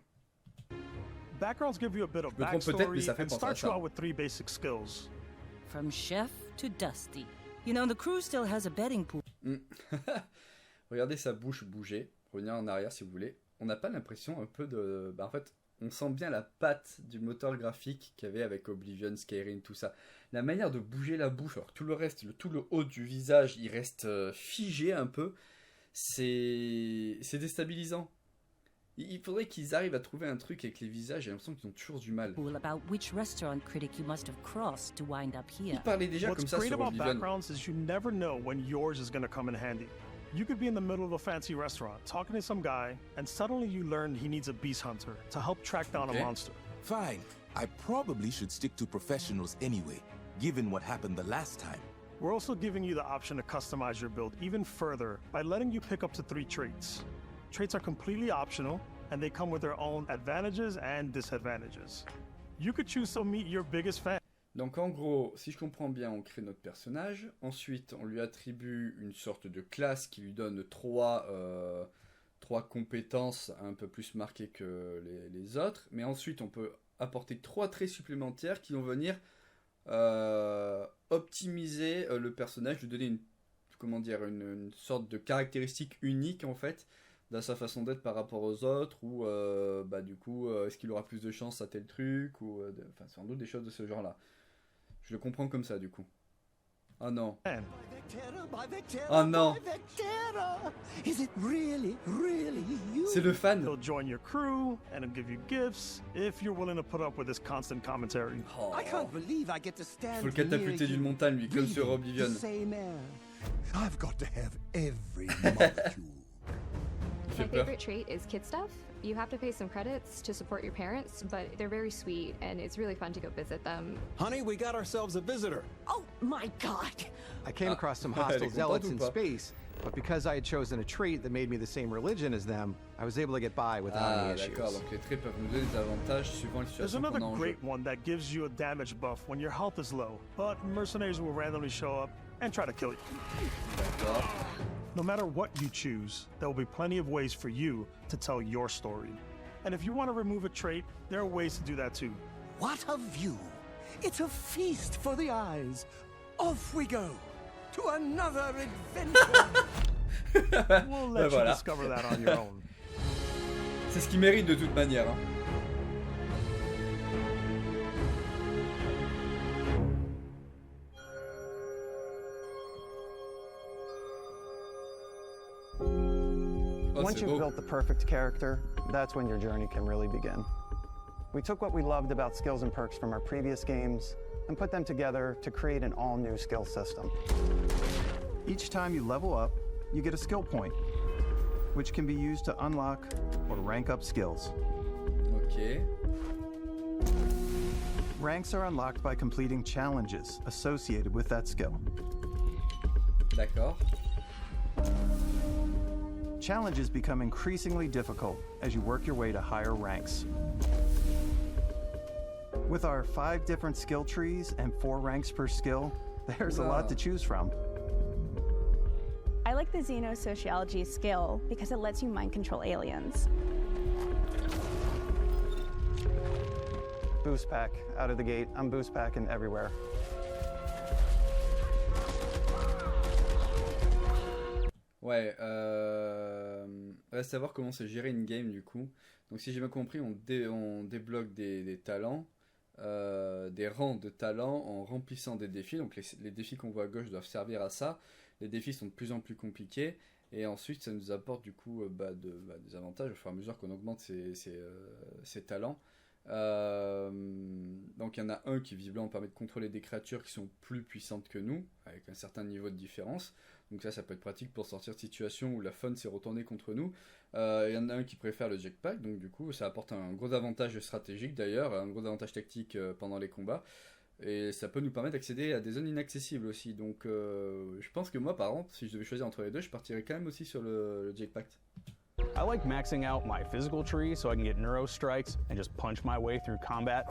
Backgrounds give you a bit of Je me trompe peut-être, mais backstory ça fait and penser à start you ça. out with 3 basic skills. From chef to dusty. You know, the crew still has a betting pool. Regardez sa bouche bouger, revenez en arrière si vous voulez. On n'a pas l'impression un peu de... en fait, on sent bien la patte du moteur graphique qu'il y avait avec Oblivion, Skyrim, tout ça. La manière de bouger la bouche, alors tout le reste, tout le haut du visage, il reste figé un peu. C'est déstabilisant. Il faudrait qu'ils arrivent à trouver un truc avec les visages, j'ai l'impression qu'ils ont toujours du mal. About which restaurant critic you must have crossed to wind up here. Il parlait déjà comme ça sur What's great about Oblivion. backgrounds is you never know when yours is going to come in handy. You could be in the middle of a fancy restaurant talking to some guy, and suddenly you learn he needs a beast hunter to help track down a monster. Fine. I probably should stick to professionals anyway, given what happened the last time. We're also giving you the option to customize your build even further by letting you pick up to 3 traits. Traits are completely optional, and they come with their own advantages and disadvantages. You could choose to meet your biggest fan. Donc en gros, si je comprends bien, on crée notre personnage, ensuite on lui attribue une sorte de classe qui lui donne 3 compétences un peu plus marquées que les autres, mais ensuite on peut apporter 3 traits supplémentaires qui vont venir optimiser le personnage, lui donner une sorte de caractéristique unique en fait, dans sa façon d'être par rapport aux autres, ou du coup, est-ce qu'il aura plus de chance à tel truc, ou sans doute des choses de ce genre-là. Je le comprends comme ça, du coup. Oh non. Oh non. C'est le fan. He'll join your crew and he'll give you gifts if you're willing to put up with this constant commentary. Oh. I can't believe I get to stand Faut le catapulter d'une montagne, lui, comme sur Oblivion. I've got to have every molecule. My favorite trait is kid stuff. You have to pay some credits to support your parents, but they're very sweet, and it's really fun to go visit them. Honey, we got ourselves a visitor. Oh my god! I came across some hostile zealots in space, but because I had chosen a trait that made me the same religion as them, I was able to get by without any issues. D'accord, donc les traits peuvent nous donner des avantages suivant les There's situations another qu'on a en jeu. great one that gives you a damage buff when your health is low, but mercenaries will randomly show up and try to kill you. D'accord. No matter what you choose, there will be plenty of ways for you to tell your story. And if you want to remove a trait, there are ways to do that too. What a view! It's a feast for the eyes. Off we go to another adventure. We'll let you discover that on your own. C'est ce qu'il mérite de toute manière. Hein. Once you've built the perfect character, that's when your journey can really begin. We took what we loved about skills and perks from our previous games and put them together to create an all-new skill system. Each time you level up, you get a skill point, which can be used to unlock or rank up skills. Okay. Ranks are unlocked by completing challenges associated with that skill. D'accord. Challenges become increasingly difficult as you work your way to higher ranks. With our 5 different skill trees and 4 ranks per skill, there's a lot to choose from. I like the xenosociology skill because it lets you mind control aliens. Boost pack out of the gate. I'm boost packing everywhere. Ouais, reste à voir comment c'est géré une game du coup. Donc si j'ai bien compris, on débloque des talents, des rangs de talents en remplissant des défis. Donc les défis qu'on voit à gauche doivent servir à ça. Les défis sont de plus en plus compliqués et ensuite ça nous apporte du coup des avantages au fur et à mesure qu'on augmente ces talents. Donc il y en a un qui visiblement permet de contrôler des créatures qui sont plus puissantes que nous, avec un certain niveau de différence. Donc ça peut être pratique pour sortir de situations où la fun s'est retournée contre nous. Il y en a un qui préfère le jetpack, donc du coup ça apporte un gros avantage stratégique d'ailleurs, un gros avantage tactique pendant les combats. Et ça peut nous permettre d'accéder à des zones inaccessibles aussi. Donc je pense que moi par exemple, si je devais choisir entre les deux, je partirais quand même aussi sur le jetpack. I like maxing out my physical tree so I can get neuro strikes and just punch my way through combat.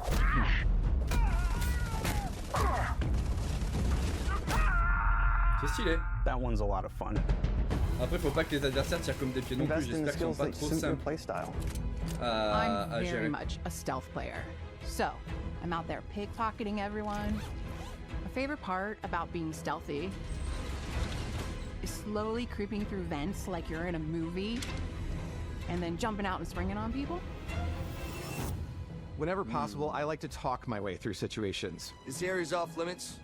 C'est stylé. That one's a lot of fun. Après, faut pas que les adversaires tirent comme des pieds non plus. J'espère qu'ils sont pas trop simples à I'm gérer. very much a stealth player. So, I'm out there pickpocketing everyone. My favorite part about being stealthy is slowly creeping through vents like you're in a movie and then jumping out and springing on people. Whenever possible, I like to talk my way through situations. This area's off limits.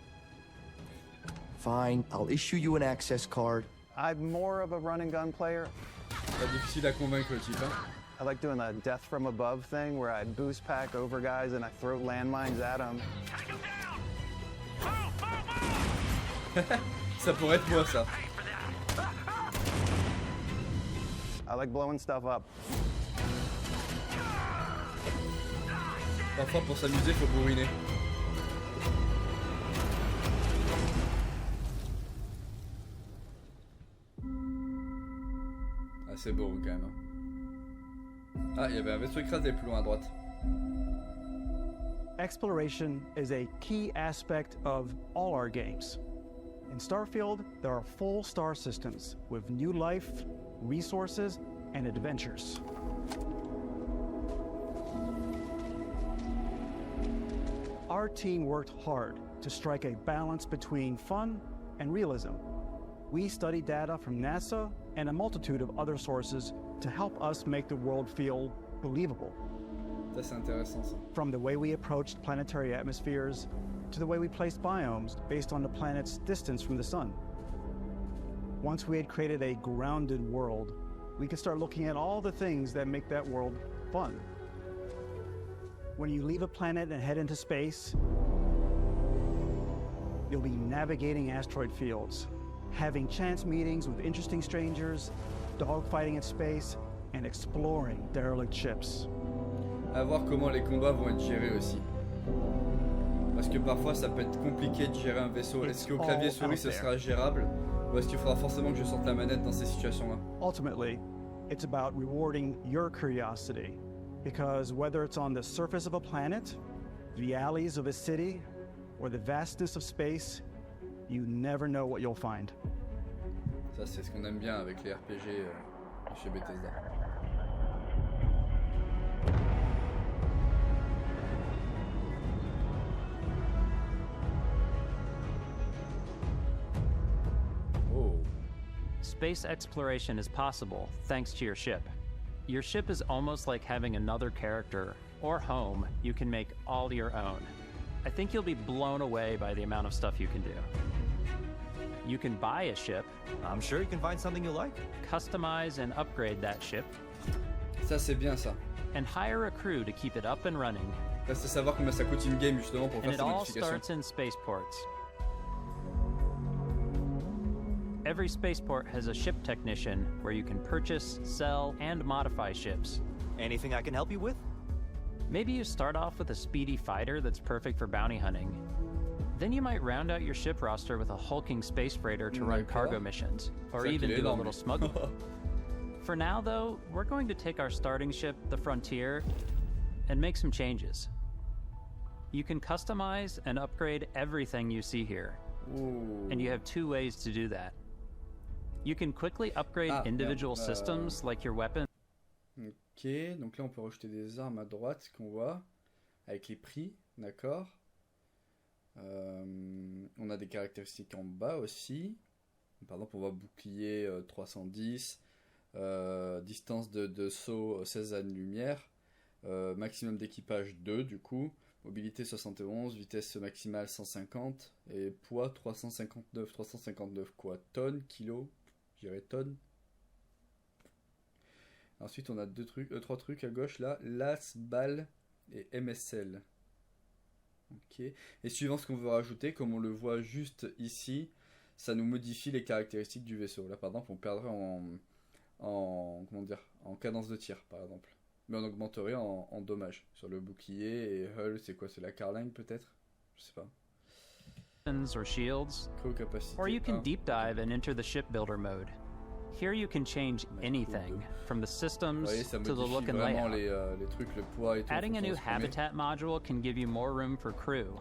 Fine, I'll issue you an access card. I'm more of a run and gun player. Pas difficile à convaincre le type, hein. I like doing the death from above thing where I boost pack over guys and I throw landmines at them. Ça pourrait être moi ça. I like blowing stuff up. Parfois pour s'amuser, faut bourriner. Ah c'est beau quand même. Ah, il y avait un vaisseau écrasé plus loin à droite. Exploration is a key aspect of all our games. In Starfield, there are full star systems with new life, resources, and adventures. Our team worked hard to strike a balance between fun and realism. We studied data from NASA and a multitude of other sources to help us make the world feel believable. Ça, c'est intéressant, ça. From the way we approached planetary atmospheres to the way we placed biomes based on the planet's distance from the sun. Once we had created a grounded world, we could start looking at all the things that make that world fun. When you leave a planet and head into space, you'll be navigating asteroid fields, having chance meetings with interesting strangers, dogfighting in space, and exploring derelict ships. À voir comment les combats vont être gérés aussi. Parce que parfois ça peut être compliqué de gérer un vaisseau. Est-ce qu'au clavier souris ce sera gérable? Ou est-ce qu'il faudra forcément que je sorte la manette dans ces situations-là? Ultimately, it's about rewarding your curiosity. Because whether it's on the surface of a planet, the alleys of a city, or the vastness of space, you never know what you'll find. Ça c'est ce qu'on aime bien avec les RPG chez Bethesda. Space exploration is possible thanks to your ship. Your ship is almost like having another character or home you can make all your own. I think you'll be blown away by the amount of stuff you can do. You can buy a ship. I'm sure you can find something you like. Customize and upgrade that ship. Ça c'est bien ça. And hire a crew to keep it up and running. Là c'est savoir combien ça coûte in game justement pour and faire ces modifications. It all starts in spaceports. Every spaceport has a ship technician where you can purchase, sell, and modify ships. Anything I can help you with? Maybe you start off with a speedy fighter that's perfect for bounty hunting. Then you might round out your ship roster with a hulking space freighter to run cargo missions, or even do a little smuggling. For now, though, we're going to take our starting ship, the Frontier, and make some changes. You can customize and upgrade everything you see here. Ooh. And you have two ways to do that. You can quickly upgrade individual systems like your weapon. Ok, donc là on peut rajouter des armes à droite qu'on voit avec les prix, d'accord. On a des caractéristiques en bas aussi. Par exemple, on voit bouclier 310, distance de saut 16 années-lumière, maximum d'équipage 2 du coup, mobilité 71, vitesse maximale 150 et poids 359 quoi, tonnes, kilos. Je dirais tonnes. Ensuite, on a trois trucs à gauche là, LAS, BAL et MSL. Ok. Et suivant ce qu'on veut rajouter, comme on le voit juste ici, ça nous modifie les caractéristiques du vaisseau. Là, par exemple, on perdrait en cadence de tir, par exemple. Mais on augmenterait en dommages sur le bouclier et hull. C'est quoi? C'est la Carline peut-être? Je sais pas. Or shields, or you can deep dive and enter the shipbuilder mode. Here you can change anything, from the systems to the look and layout. Les trucs, le poids et tout, adding a new habitat module can give you more room for crew.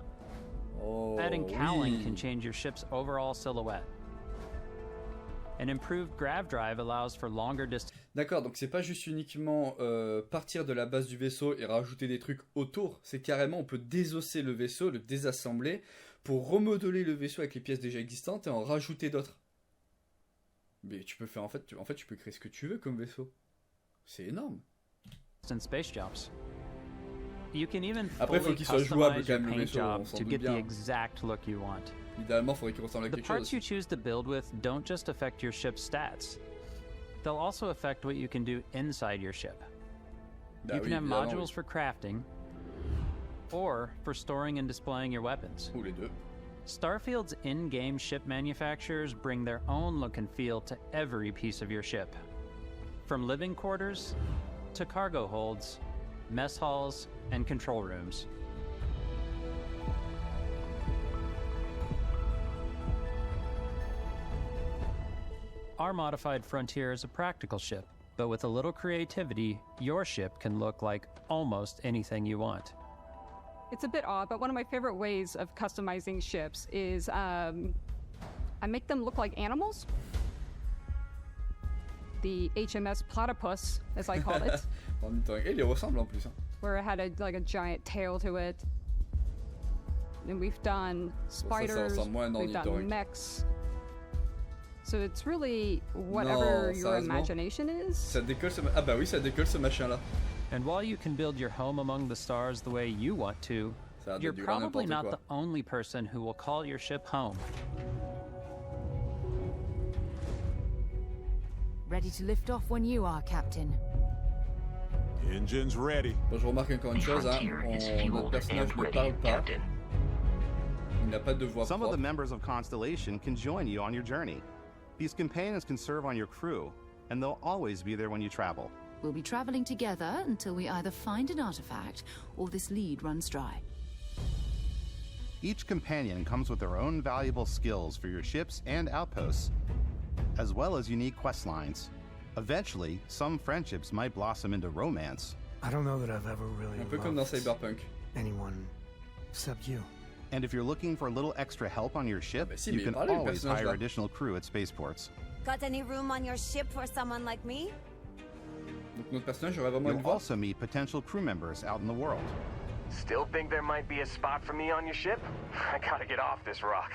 Adding cowling can change your ship's overall silhouette. An improved grav drive allows for longer distance. D'accord, donc c'est pas juste uniquement partir de la base du vaisseau et rajouter des trucs autour, c'est carrément on peut désosser le vaisseau, le désassembler pour remodeler le vaisseau avec les pièces déjà existantes et en rajouter d'autres. Mais tu peux faire en fait tu peux créer ce que tu veux comme vaisseau. C'est énorme. Space jumps. You can even après faut qu'il soit jouable quand même le vaisseau, on s'en doute bien. Idéalement, il faudrait qu'il ressemble à quelque chose. The parts you choose to build with don't just affect your ship's stats. They'll also affect what you can do inside your ship. You can have modules for crafting, or for storing and displaying your weapons. Ou les deux. Starfield's in-game ship manufacturers bring their own look and feel to every piece of your ship. From living quarters to cargo holds, mess halls, and control rooms. Our modified Frontier is a practical ship, but with a little creativity, your ship can look like almost anything you want. It's a bit odd, but one of my favorite ways of customizing ships is I make them look like animals. The HMS Platypus, as I call it. Il y ressemble en plus. Where it had a giant tail to it. And we've done spiders, we've done mechs. So it's really whatever your imagination is. Ça décolle ce... Ah bah oui, ça décolle ce machin-là. And while you can build your home among the stars the way you want to, you're probably not the only person who will call your ship home. Ready to lift off when you are, Captain. Engines ready. Bon, je remarque encore une chose, hein. Notre personnage ne parle pas. Il n'a pas de voix Some propre. of the members of Constellation can join you on your journey. These companions can serve on your crew, and they'll always be there when you travel. We'll be traveling together until we either find an artifact or this lead runs dry. Each companion comes with their own valuable skills for your ships and outposts, as well as unique quest lines. Eventually, some friendships might blossom into romance. I don't know that I've ever really Un peu comme dans Cyberpunk. anyone except you. And if you're looking for a little extra help on your ship, si, you can parlez, always hire là. additional crew at spaceports. Got any room on your ship for someone like me? Donc notre personnage aurait vraiment une You'll voix. also meet potential crew members out in the world. Still think there might be a spot for me on your ship? I gotta get off this rock.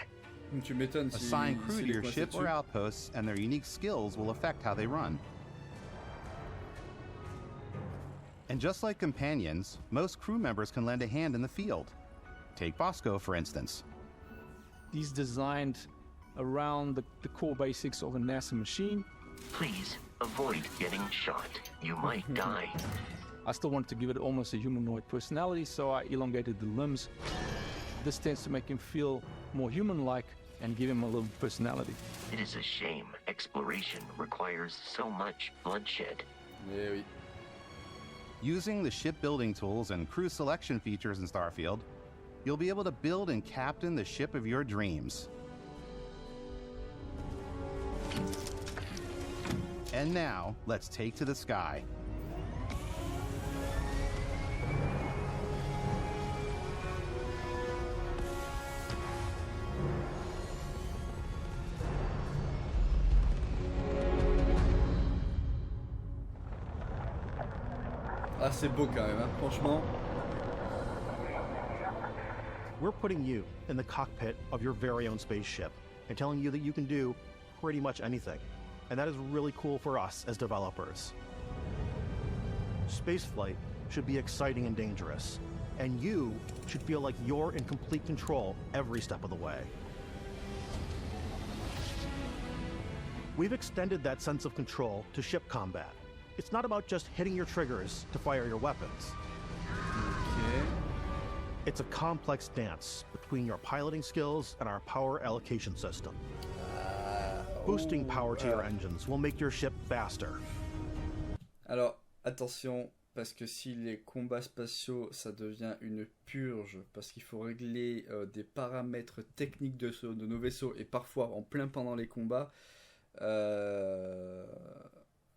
Tu m'étonnes si... Assign crew si to les your coincés ship or dessus. outposts, and their unique skills will affect how they run. And just like companions, most crew members can lend a hand in the field. Take Bosco, for instance. He's designed around the core basics of a NASA machine. Please avoid getting shot. You might die. I still wanted to give it almost a humanoid personality, so I elongated the limbs. This tends to make him feel more human-like and give him a little personality. It is a shame exploration requires so much bloodshed. Eh oui. Using the shipbuilding tools and crew selection features in Starfield, you'll be able to build and captain the ship of your dreams. And now, let's take to the sky. Ah, c'est beau quand même, hein. Franchement. We're putting you in the cockpit of your very own spaceship and telling you that you can do pretty much anything. And that is really cool for us as developers. Spaceflight should be exciting and dangerous, and you should feel like you're in complete control every step of the way. We've extended that sense of control to ship combat. It's not about just hitting your triggers to fire your weapons. Okay. It's a complex dance between your piloting skills and our power allocation system. Boosting power to your engines will make your ship faster. Alors, attention, parce que si les combats spatiaux, ça devient une purge, parce qu'il faut régler des paramètres techniques de nos vaisseaux, et parfois en plein pendant les combats,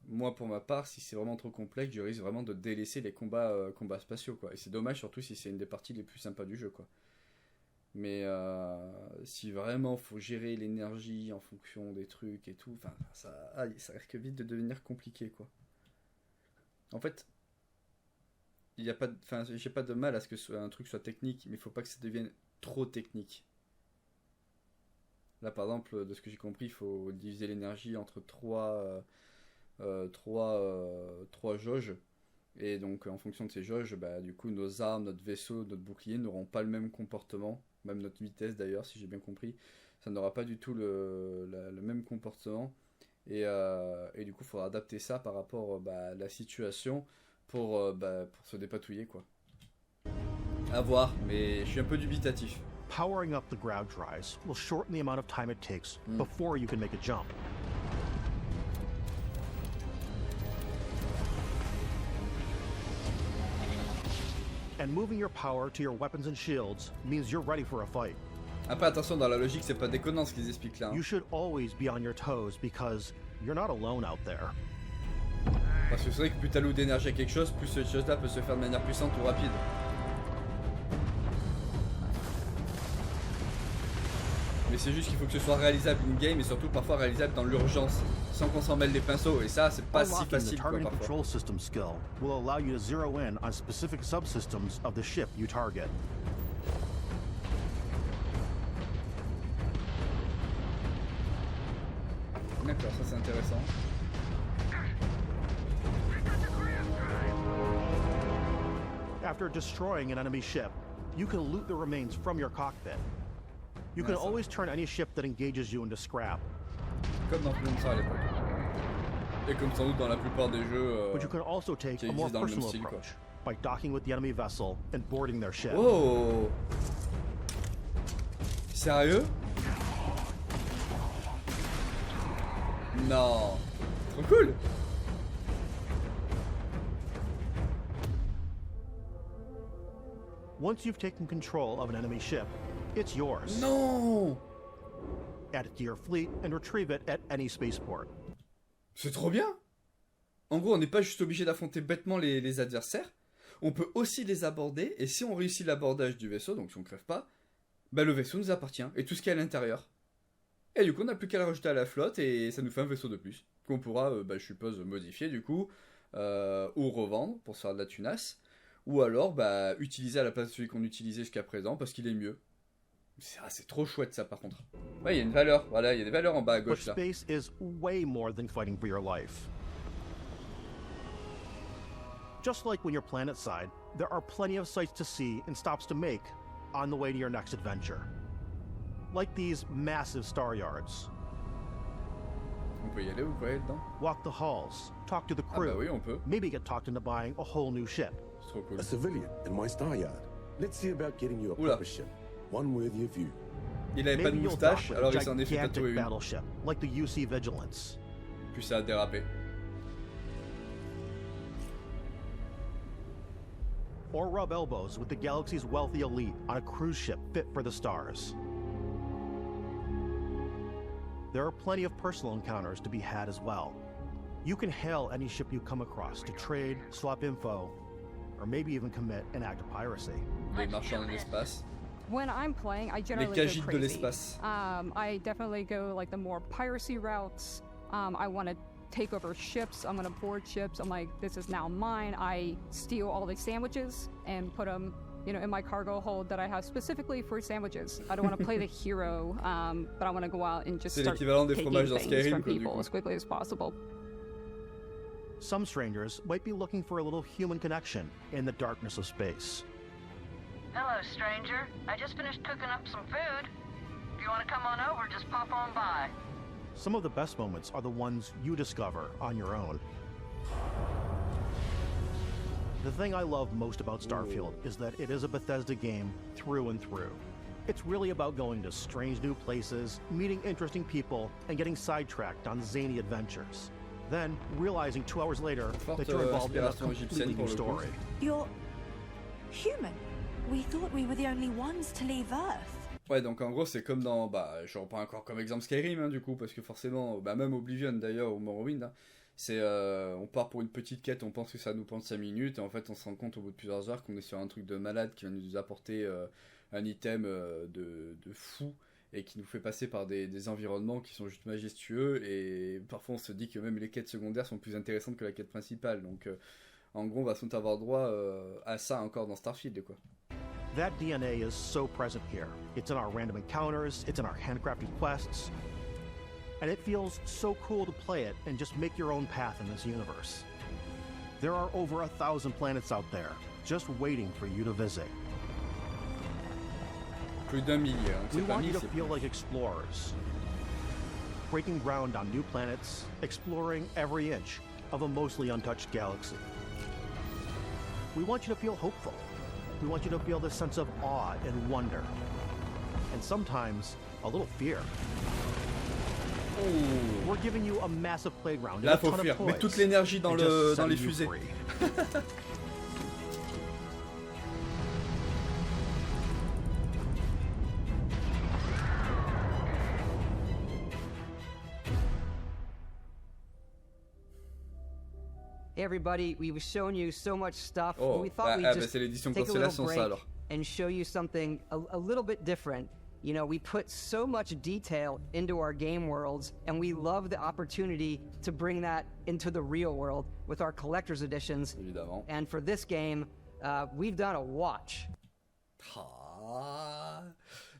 moi pour ma part, si c'est vraiment trop complexe, je risque vraiment de délaisser les combats spatiaux, quoi. Et c'est dommage, surtout si c'est une des parties les plus sympas du jeu, quoi. Mais si vraiment faut gérer l'énergie en fonction des trucs et tout, enfin ça risque vite de devenir compliqué, quoi. En fait, il y a pas, enfin j'ai pas de mal à ce que un truc soit technique, mais il faut pas que ça devienne trop technique. Là par exemple, de ce que j'ai compris, il faut diviser l'énergie entre trois jauges. Et donc en fonction de ces jauges, bah, du coup nos armes, notre vaisseau, notre bouclier n'auront pas le même comportement, même notre vitesse d'ailleurs, si j'ai bien compris, ça n'aura pas du tout le même comportement. Et du coup il faudra adapter ça par rapport à la situation pour se dépatouiller, quoi. À voir, mais je suis un peu dubitatif. Powering up the ground tries will shorten the amount of time it takes before you can make a jump. And moving your power to your weapons and shields means you're ready for a fight. Après, attention, dans la logique, c'est pas déconnant ce qu'ils expliquent là. Hein. You should always be on your toes because you're not alone out there. Parce que c'est vrai que plus t'alloues d'énergie à quelque chose, plus cette chose-là peut se faire de manière puissante ou rapide. Mais c'est juste qu'il faut que ce soit réalisable in-game et surtout parfois réalisable dans l'urgence, sans qu'on s'en mêle les pinceaux. Et ça, c'est pas si facile quoi, parfois. Control system skill will allow you to zero in on specific subsystems of the ship you target. D'accord, ça c'est intéressant. After destroying an enemy ship, you can loot the remains from your cockpit. You can always turn any ship that engages you into scrap. Comme dans Futur à l'époque. Et comme sans doute dans la plupart des jeux But you can also take qui a more existent dans le même personal style, quoi. approach by docking with the enemy vessel and boarding their ship. Oh! Sérieux? Non! Trop cool! Once you've taken control of an enemy ship, it's yours. Non! Add it to your fleet and retrieve it at any spaceport. C'est trop bien! En gros, on n'est pas juste obligé d'affronter bêtement les adversaires, on peut aussi les aborder, et si on réussit l'abordage du vaisseau, donc si on crève pas, bah le vaisseau nous appartient, et tout ce qu'il y a à l'intérieur. Et du coup, on n'a plus qu'à le rajouter à la flotte, et ça nous fait un vaisseau de plus, qu'on pourra, je suppose, modifier du coup, ou revendre pour se faire de la tunasse, ou alors utiliser à la place de celui qu'on utilisait jusqu'à présent, parce qu'il est mieux. C'est trop chouette ça par contre. Ouais, il y a une valeur, voilà, il y a des valeurs en bas à gauche là. But space is way more than fighting for your life. Just like when you're planetside, there are plenty of sights to see and stops to make on the way to your next adventure. Like these massive star yards. On peut y aller ou quoi dedans? Walk the halls, talk to the crew. Ah bah oui, on peut. Maybe get talked into buying a whole new ship. C'est trop cool. A civilian in my star yard. Let's see about getting you a proper ship. One worthy of you. Il avait pas de moustache, alors il s'en est fait tatouer une. Battleship, like the UC Vigilance. Puis ça a dérapé. Or rub elbows with the galaxy's wealthy elite on a cruise ship fit for the stars. There are plenty of personal encounters to be had as well. You can hail any ship you come across to trade, swap info, or maybe even commit an act of piracy. Les marchands de l'espace. When I'm playing, I generally Les cagites go de crazy. l'espace. I definitely go like the more piracy routes. I want to take over ships. I'm going to board ships. I'm like, this is now mine. I steal all the sandwiches and put them, in my cargo hold that I have specifically for sandwiches. I don't want to play the hero, but I want to go out and just start taking things from people as quickly as possible. Some strangers might be looking for a little human connection in the darkness of space. Hello, stranger. I just finished cooking up some food. If you want to come on over, just pop on by. Some of the best moments are the ones you discover on your own. The thing I love most about Starfield is that it is a Bethesda game through and through. It's really about going to strange new places, meeting interesting people, and getting sidetracked on zany adventures. Then, realizing 2 hours later that you're involved in a completely new story. You're human. We thought we were the only ones to leave Earth. Ouais, donc en gros, c'est comme dans, je reprends encore comme exemple Skyrim, hein, du coup, parce que forcément, même Oblivion d'ailleurs, ou Morrowind, hein, c'est, on part pour une petite quête, on pense que ça nous prend 5 minutes, et en fait, on se rend compte au bout de plusieurs heures qu'on est sur un truc de malade qui va nous apporter un item de fou, et qui nous fait passer par des environnements qui sont juste majestueux, et parfois on se dit que même les quêtes secondaires sont plus intéressantes que la quête principale, donc en gros, on va sans doute avoir droit à ça encore dans Starfield, quoi. That DNA is so present here. It's in our random encounters, it's in our handcrafted quests, and it feels so cool to play it and just make your own path in this universe. There are over 1,000 planets out there, just waiting for you to visit. Plus d'1 millier, hein. We want you to feel like explorers, breaking ground on new planets, exploring every inch of a mostly untouched galaxy. We want you to feel hopeful. We want you to feel this sense of awe and wonder. And sometimes, a little fear. Oh. We're giving you a massive playground. Là, faut fuir. Mets toute l'énergie dans les fusées. Hey everybody, we've shown you so much stuff. Oh, we thought we'd just c'est l'édition take a little Constellation, break ça, alors. and show you something a little bit different. You know, we put so much detail into our game worlds, and we love the opportunity to bring that into the real world with our collector's editions. Évidemment. And for this game, we've done a watch. Ah.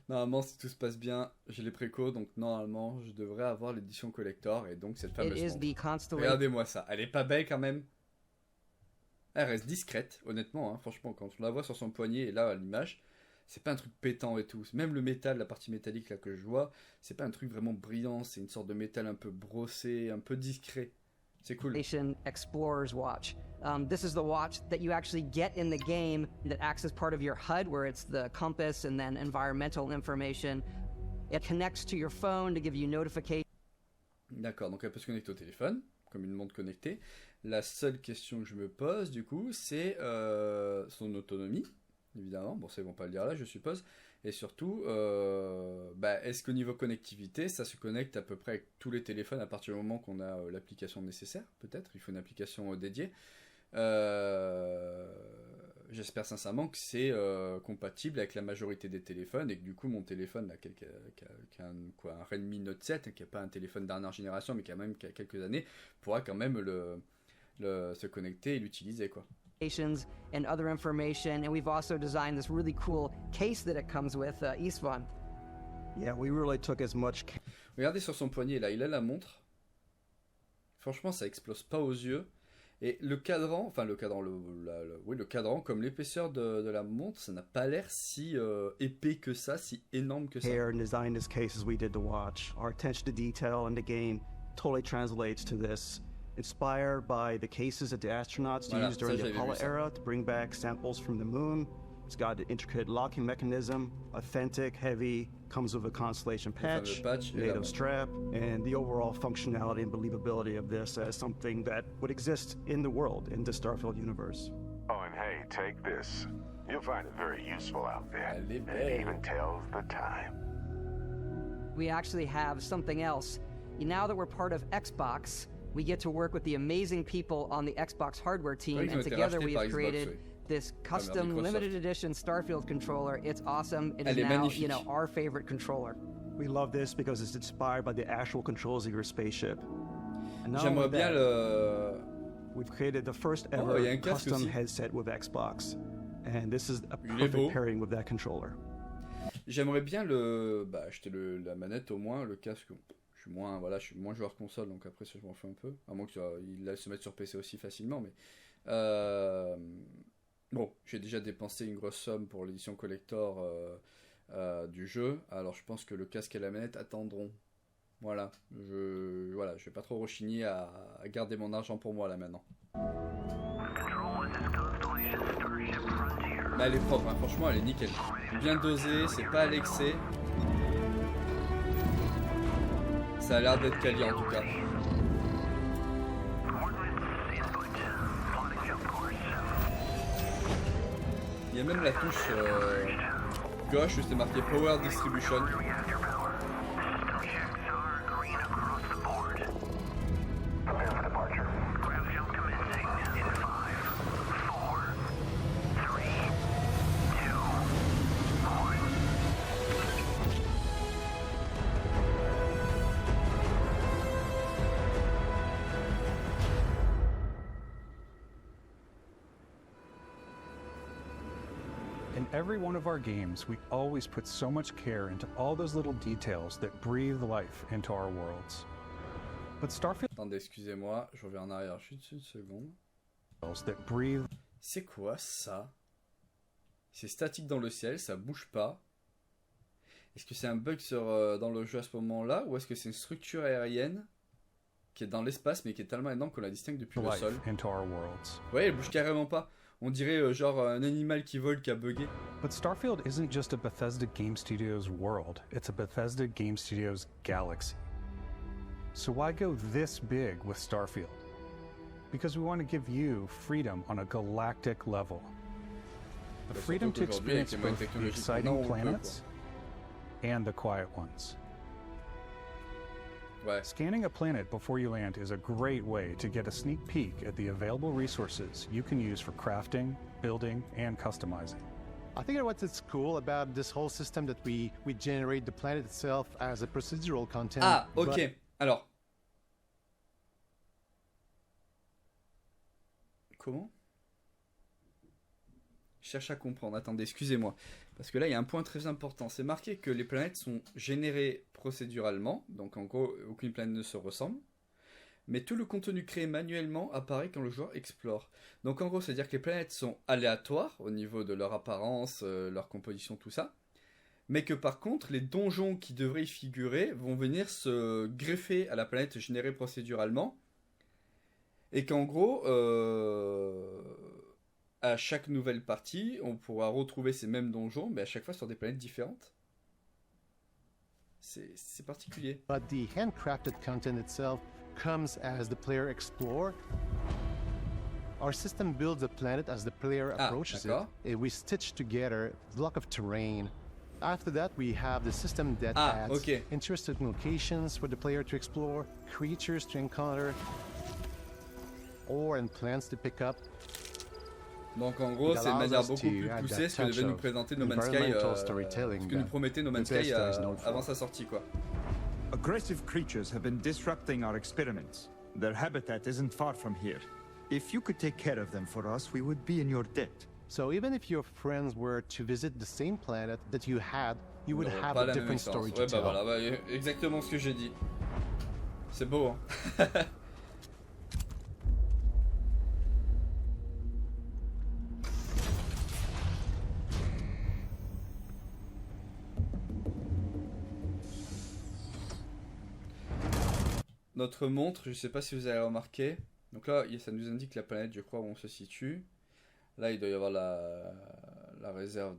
Normalement, si tout se passe bien, j'ai les précos, donc normalement, je devrais avoir l'édition collector, et donc cette fameuse montre. Regardez-moi ça, elle est pas belle quand même. Elle reste discrète, honnêtement, hein. Franchement, quand on la voit sur son poignet, et là, à l'image, c'est pas un truc pétant et tout. Même le métal, la partie métallique là que je vois, c'est pas un truc vraiment brillant, c'est une sorte de métal un peu brossé, un peu discret. C'est cool. Explorer's Watch. This is the watch that you actually get in the game that acts as part of your HUD, where it's the compass and then environmental information. It connects to your phone to give you notifications. D'accord, donc elle peut se connecter au téléphone, comme une montre connectée. La seule question que je me pose, du coup, c'est son autonomie, évidemment. Bon, ça, ils vont pas le dire là, je suppose. Et surtout, est-ce qu'au niveau connectivité, ça se connecte à peu près avec tous les téléphones à partir du moment qu'on a l'application nécessaire, peut-être. Il faut une application dédiée. J'espère sincèrement que c'est compatible avec la majorité des téléphones et que du coup mon téléphone là, qui a un Redmi Note 7, qui n'a pas un téléphone dernière génération mais qui a même quelques années, pourra quand même se connecter et l'utiliser, quoi. And other information, and we've also designed this really cool case that it comes with, Istvan. Yeah, we really took as much. Regardez sur son poignet là, il a la montre. Franchement, ça explose pas aux yeux. Et le cadran, le cadran, comme l'épaisseur de la montre, ça n'a pas l'air si épais que ça, si énorme que ça. Here and designed this case as we did the watch. Our attention to detail in the game totally translates to this. Inspired by the cases that the astronauts used during the Apollo era to bring back samples from the moon. It's got an intricate locking mechanism, authentic, heavy, comes with a Constellation patch, NATO strap, and the overall functionality and believability of this as something that would exist in the world, in the Starfield universe. Oh, and hey, take this. You'll find it very useful out there. And it even tells the time. We actually have something else. Now that we're part of Xbox, we get to work with the amazing people on the Xbox hardware team, and together we have created this custom limited edition Starfield controller. It's awesome. It is now, our favorite controller. We love this because it's inspired by the actual controls of your spaceship. J'aimerais bien le... We've created the first ever custom headset with Xbox, and this is a perfect pairing with that controller. J'aimerais bien acheter la manette au moins, le casque. Je suis moins joueur console, donc après ça je m'en fais un peu, à moins qu'il se mette sur PC aussi facilement, mais bon, j'ai déjà dépensé une grosse somme pour l'édition collector du jeu, alors je pense que le casque et la manette attendront. Voilà, je vais pas trop rechigner à garder mon argent pour moi là maintenant. Là elle est propre, hein. Franchement elle est nickel, bien dosée, c'est pas à l'excès. Ça a l'air d'être quali en tout cas. Il y a même la touche gauche où c'est marqué Power Distribution. In every one of our games, we always put so much care into all those little details that breathe life into our worlds. But Starfield... Attendez, excusez-moi, je reviens en arrière juste une seconde. That breathe... C'est quoi ça? C'est statique dans le ciel, ça bouge pas. Est-ce que c'est un bug dans le jeu à ce moment-là, ou est-ce que c'est une structure aérienne qui est dans l'espace mais qui est tellement énorme qu'on la distingue depuis le sol? Into our worlds. Ouais, elle bouge carrément pas. On dirait genre un animal qui vole qui a bugué. But Starfield isn't just a Bethesda Game Studios world, it's a Bethesda Game Studios galaxy. So why go this big with Starfield? Because we want to give you freedom on a galactic level. The freedom to experience both the exciting planets and the quiet ones. Ouais. Scanning a planet before you land is a great way to get a sneak peek at the available resources you can use for crafting, building, and customizing. I think what's cool about this whole system that we generate the planet itself as a procedural content. Ah, ok. Alors. Comment? Je cherche à comprendre. Attendez, excusez-moi. Parce que là, il y a un point très important. C'est marqué que les planètes sont générées procéduralement. Donc, en gros, aucune planète ne se ressemble. Mais tout le contenu créé manuellement apparaît quand le joueur explore. Donc, en gros, c'est-à-dire que les planètes sont aléatoires au niveau de leur apparence, leur composition, tout ça. Mais que par contre, les donjons qui devraient y figurer vont venir se greffer à la planète générée procéduralement. Et qu'en gros... à chaque nouvelle partie, on pourra retrouver ces mêmes donjons, mais à chaque fois sur des planètes différentes. C'est particulier. But the handcrafted content itself comes as the player explores. Our system builds a planet as the player approaches it, and we stitch together a block of terrain. After that, we have the system that adds interesting locations for the player to explore, creatures to encounter, ore and plants to pick up. Donc en gros, c'est une manière beaucoup plus poussée ce que devait nous présenter No Man's Sky, ce que nous promettait No Man's Sky avant sa sortie, quoi. Aggressive creatures have been disrupting our experiments. Their habitat isn't far from here. If you could take care of them for us, we would be in your debt. So even if your friends were to visit the same planet that you had, you would have a different story to tell. Voilà, exactement ce que j'ai dit. C'est beau, hein. Notre montre, je ne sais pas si vous avez remarqué. Donc là, ça nous indique la planète, je crois, où on se situe. Là, il doit y avoir la réserve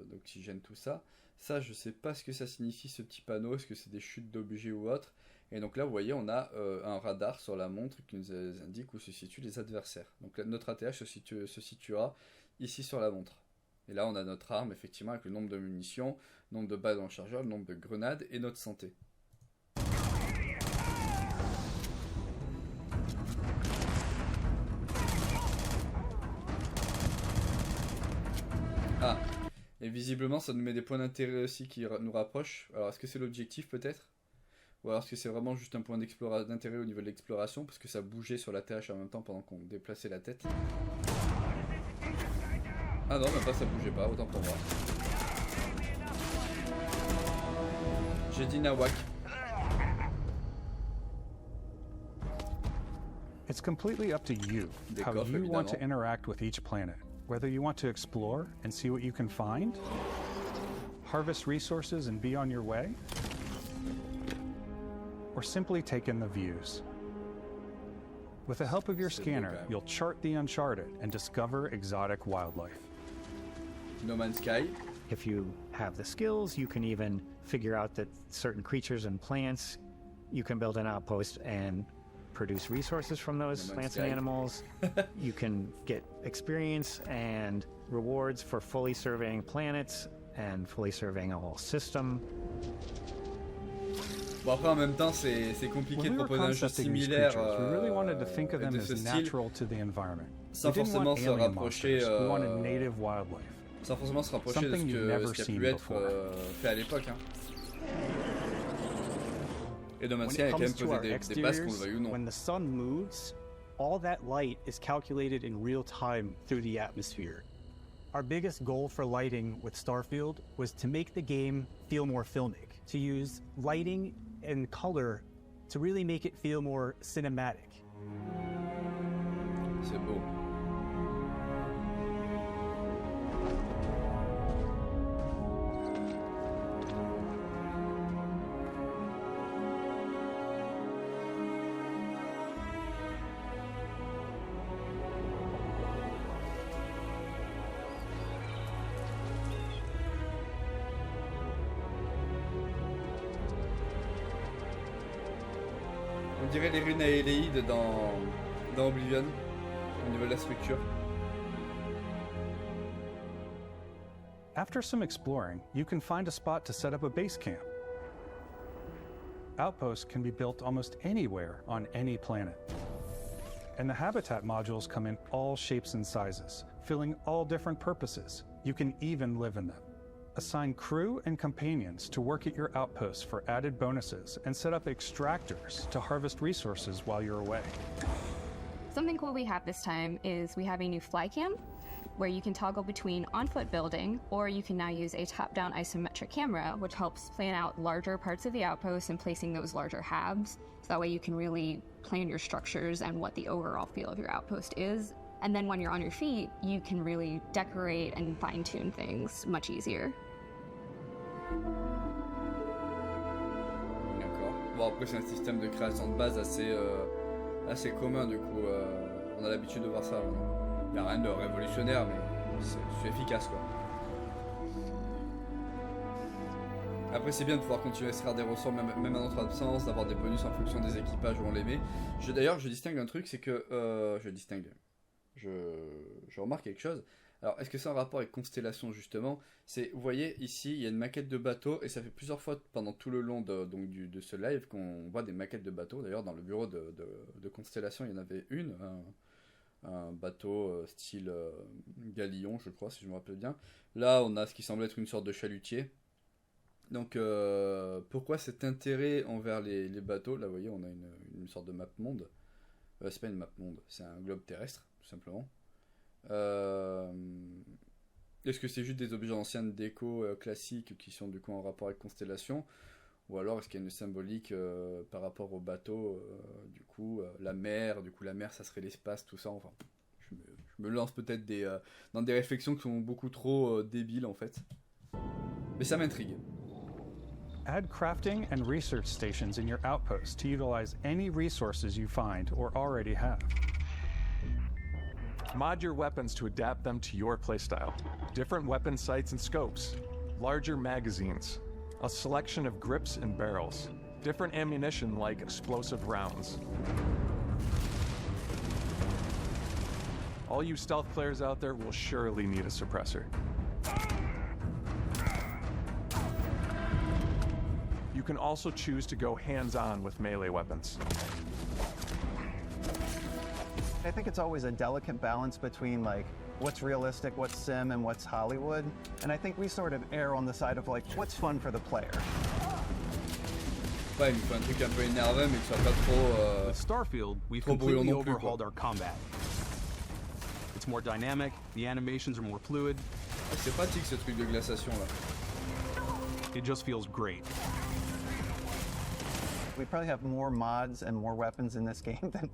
d'oxygène, tout ça. Ça, je ne sais pas ce que ça signifie, ce petit panneau. Est-ce que c'est des chutes d'objets ou autre? Et donc là, vous voyez, on a un radar sur la montre qui nous indique où se situent les adversaires. Donc là, notre ATH se situera ici sur la montre. Et là, on a notre arme, effectivement, avec le nombre de munitions, le nombre de balles dans le chargeur, le nombre de grenades et notre santé. Ah, et visiblement ça nous met des points d'intérêt aussi qui nous rapprochent. Alors est-ce que c'est l'objectif peut-être? Ou alors est-ce que c'est vraiment juste un point d'intérêt au niveau de l'exploration? Parce que ça bougeait sur la TH en même temps pendant qu'on déplaçait la tête. Ah non, même pas, ça bougeait pas, autant pour moi. J'ai dit Nawak. It's completely up to you how you want to interact with each planet. Whether you want to explore and see what you can find, harvest resources and be on your way, or simply take in the views. With the help of your scanner, you'll chart the uncharted and discover exotic wildlife. No Man's Sky. If you have the skills, you can even figure out that certain creatures and plants, you can build an outpost and produce resources from those plants and animals. You can get experience and rewards for fully surveying planets and fully surveying a whole system. Bon après en même temps c'est compliqué de proposer un jeu similaire de ce style sans forcément se rapprocher de ce qui a pu être fait à l'époque. Hein. Et No Man's Sky a quand même posé des bases qu'on le veuille ou non. When the sun moves, all that light is calculated in real time through the atmosphere. Our biggest goal for lighting with Starfield was to make the game feel more filmic, to use lighting and color to really make it feel more cinematic. C'est beau. On dirait les runes aéléides dans Oblivion, au niveau de la structure. After some exploring, you can find a spot to set up a base camp. Outposts can be built almost anywhere on any planet. And the habitat modules come in all shapes and sizes, filling all different purposes. You can even live in them. Assign crew and companions to work at your outposts for added bonuses and set up extractors to harvest resources while you're away. Something cool we have this time is we have a new fly cam where you can toggle between on-foot building, or you can now use a top-down isometric camera, which helps plan out larger parts of the outpost and placing those larger halves. So that way you can really plan your structures and what the overall feel of your outpost is. And then when you're on your feet, you can really decorate and fine-tune things much easier. D'accord. Bon, après c'est un système de création de base assez commun, du coup on a l'habitude de voir ça. Il n'y a rien de révolutionnaire, mais c'est efficace, quoi. Après, c'est bien de pouvoir continuer à extraire des ressorts même à notre absence, d'avoir des bonus en fonction des équipages où on les met. D'ailleurs, je distingue un truc, c'est que je remarque quelque chose. Alors, est-ce que c'est en rapport avec Constellation, justement? Vous voyez, ici, il y a une maquette de bateau, et ça fait plusieurs fois pendant tout le long de ce live qu'on voit des maquettes de bateaux. D'ailleurs, dans le bureau de Constellation, il y en avait une, un bateau style galion, je crois, si je me rappelle bien. Là, on a ce qui semble être une sorte de chalutier. Donc, pourquoi cet intérêt envers les bateaux? Là, vous voyez, on a une sorte de map monde. C'est pas une map monde, c'est un globe terrestre, tout simplement. Est-ce que c'est juste des objets anciennes déco classiques qui sont du coup en rapport avec Constellation, ou alors est-ce qu'il y a une symbolique par rapport au bateau, du coup la mer ça serait l'espace, tout ça. Enfin, je me lance peut-être dans des réflexions qui sont beaucoup trop débiles en fait, mais ça m'intrigue. Add crafting and research stations in your outpost to utilize any resources you find or already have. Mod your weapons to adapt them to your playstyle. Different weapon sights and scopes, larger magazines, a selection of grips and barrels, different ammunition like explosive rounds. All you stealth players out there will surely need a suppressor. You can also choose to go hands-on with melee weapons. I think it's always a delicate balance between like what's realistic, what's sim, and what's Hollywood. And I think we sort of err on the side of like what's fun for the player. Ouais, il me faut un truc un peu énervé, mais que ça soit pas trop. With Starfield, we've completely overhauled our combat. It's more dynamic, the animations are more fluid. C'est pratique ce truc de glaciation là. It just feels great. We probably have more mods and more weapons in this game than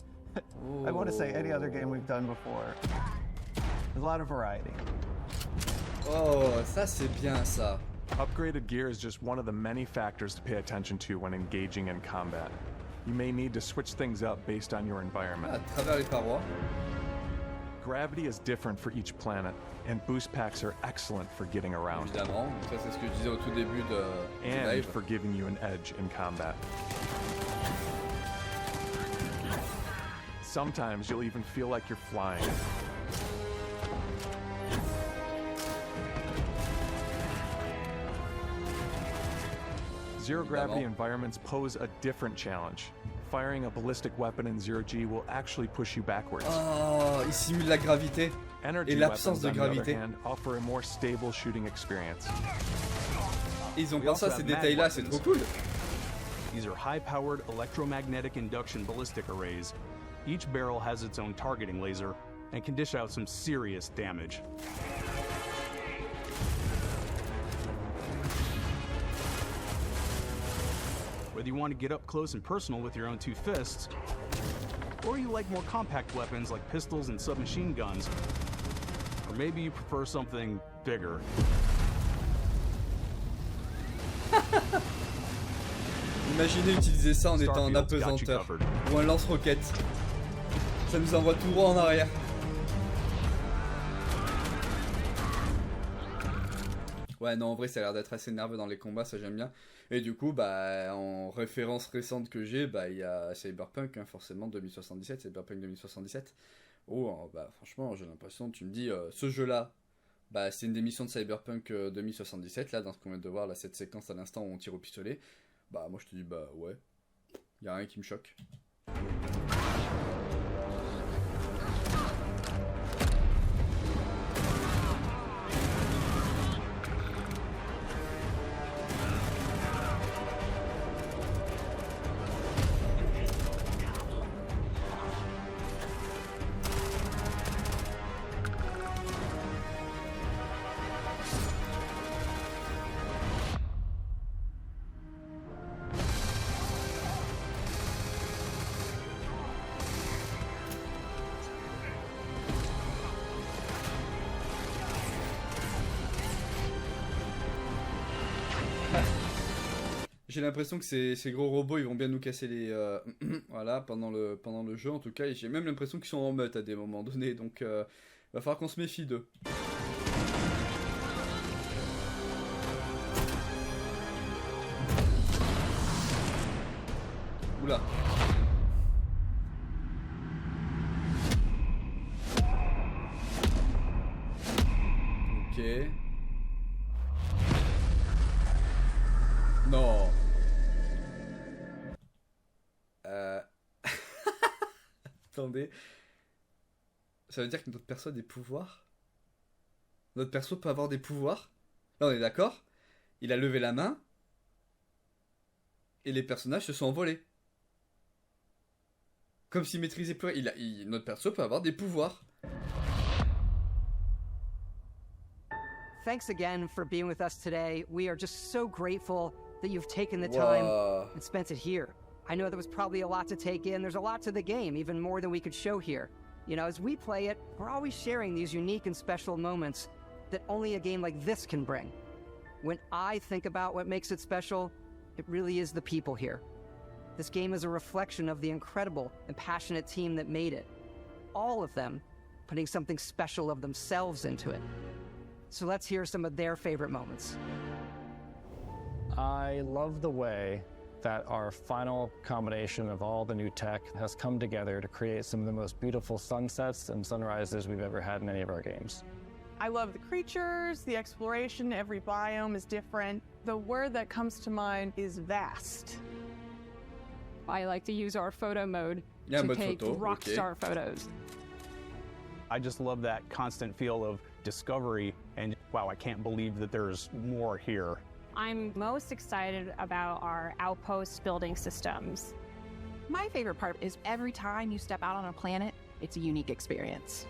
I want to say any other game we've done before. There's a lot of variety. Oh, ça c'est bien ça. Upgraded gear is just one of the many factors to pay attention to when engaging in combat. You may need to switch things up based on your environment. À travers les parois. Gravity is different for each planet, and boost packs are excellent for getting around. Évidemment, ça c'est ce que je disais au tout début du and live. For giving you an edge in combat. Sometimes you'll even feel like you're flying. Zero gravity environments pose a different challenge. Firing a ballistic weapon in zero-G will actually push you backwards. Oh, il simule la gravité et l'absence de gravité. Offer a more stable shooting experience. Ils ont pensé à ces détails-là, c'est trop cool. These are high-powered electromagnetic induction ballistic arrays. Each barrel has its own targeting laser and can dish out some serious damage. Whether you want to get up close and personal with your own two fists, or you like more compact weapons like pistols and submachine guns, or maybe you prefer something bigger. Imaginez utiliser ça en étant en apesanteur ou un lance-roquette. Ça nous envoie tout droit en arrière. Ouais, non, en vrai, ça a l'air d'être assez nerveux dans les combats, ça j'aime bien. Et du coup, bah, en référence récente que j'ai, bah, il y a Cyberpunk, hein, forcément, 2077, Cyberpunk 2077. Oh, bah, franchement, j'ai l'impression, tu me dis, ce jeu-là, bah, c'est une démission de Cyberpunk 2077, là, dans ce qu'on vient de voir, là, cette séquence à l'instant où on tire au pistolet. Bah, moi, je te dis, bah, ouais, il y a rien qui me choque. J'ai l'impression que ces gros robots, ils vont bien nous casser les... voilà, pendant le jeu, en tout cas. Et j'ai même l'impression qu'ils sont en meute à des moments donnés. Donc, va falloir qu'on se méfie d'eux. Oula. Ok. Non. Attendez. Ça veut dire que notre perso a des pouvoirs? Notre perso peut avoir des pouvoirs? Là, on est d'accord? Il a levé la main. Et les personnages se sont envolés. Comme s'il maîtrisait plus rien. Notre perso peut avoir des pouvoirs. Thanks again for being with us today. We are just so grateful that you've taken the time and spent it here. I know there was probably a lot to take in. There's a lot to the game, even more than we could show here. You know, as we play it, we're always sharing these unique and special moments that only a game like this can bring. When I think about what makes it special, it really is the people here. This game is a reflection of the incredible and passionate team that made it. All of them putting something special of themselves into it. So let's hear some of their favorite moments. I love the way that our final combination of all the new tech has come together to create some of the most beautiful sunsets and sunrises we've ever had in any of our games. I love the creatures, the exploration, every biome is different. The word that comes to mind is vast. I like to use our photo mode to take rockstar photos. I just love that constant feel of discovery and wow, I can't believe that there's more here. I'm most excited about our outpost building systems. My favorite part is every time you step out on a planet, it's a unique experience.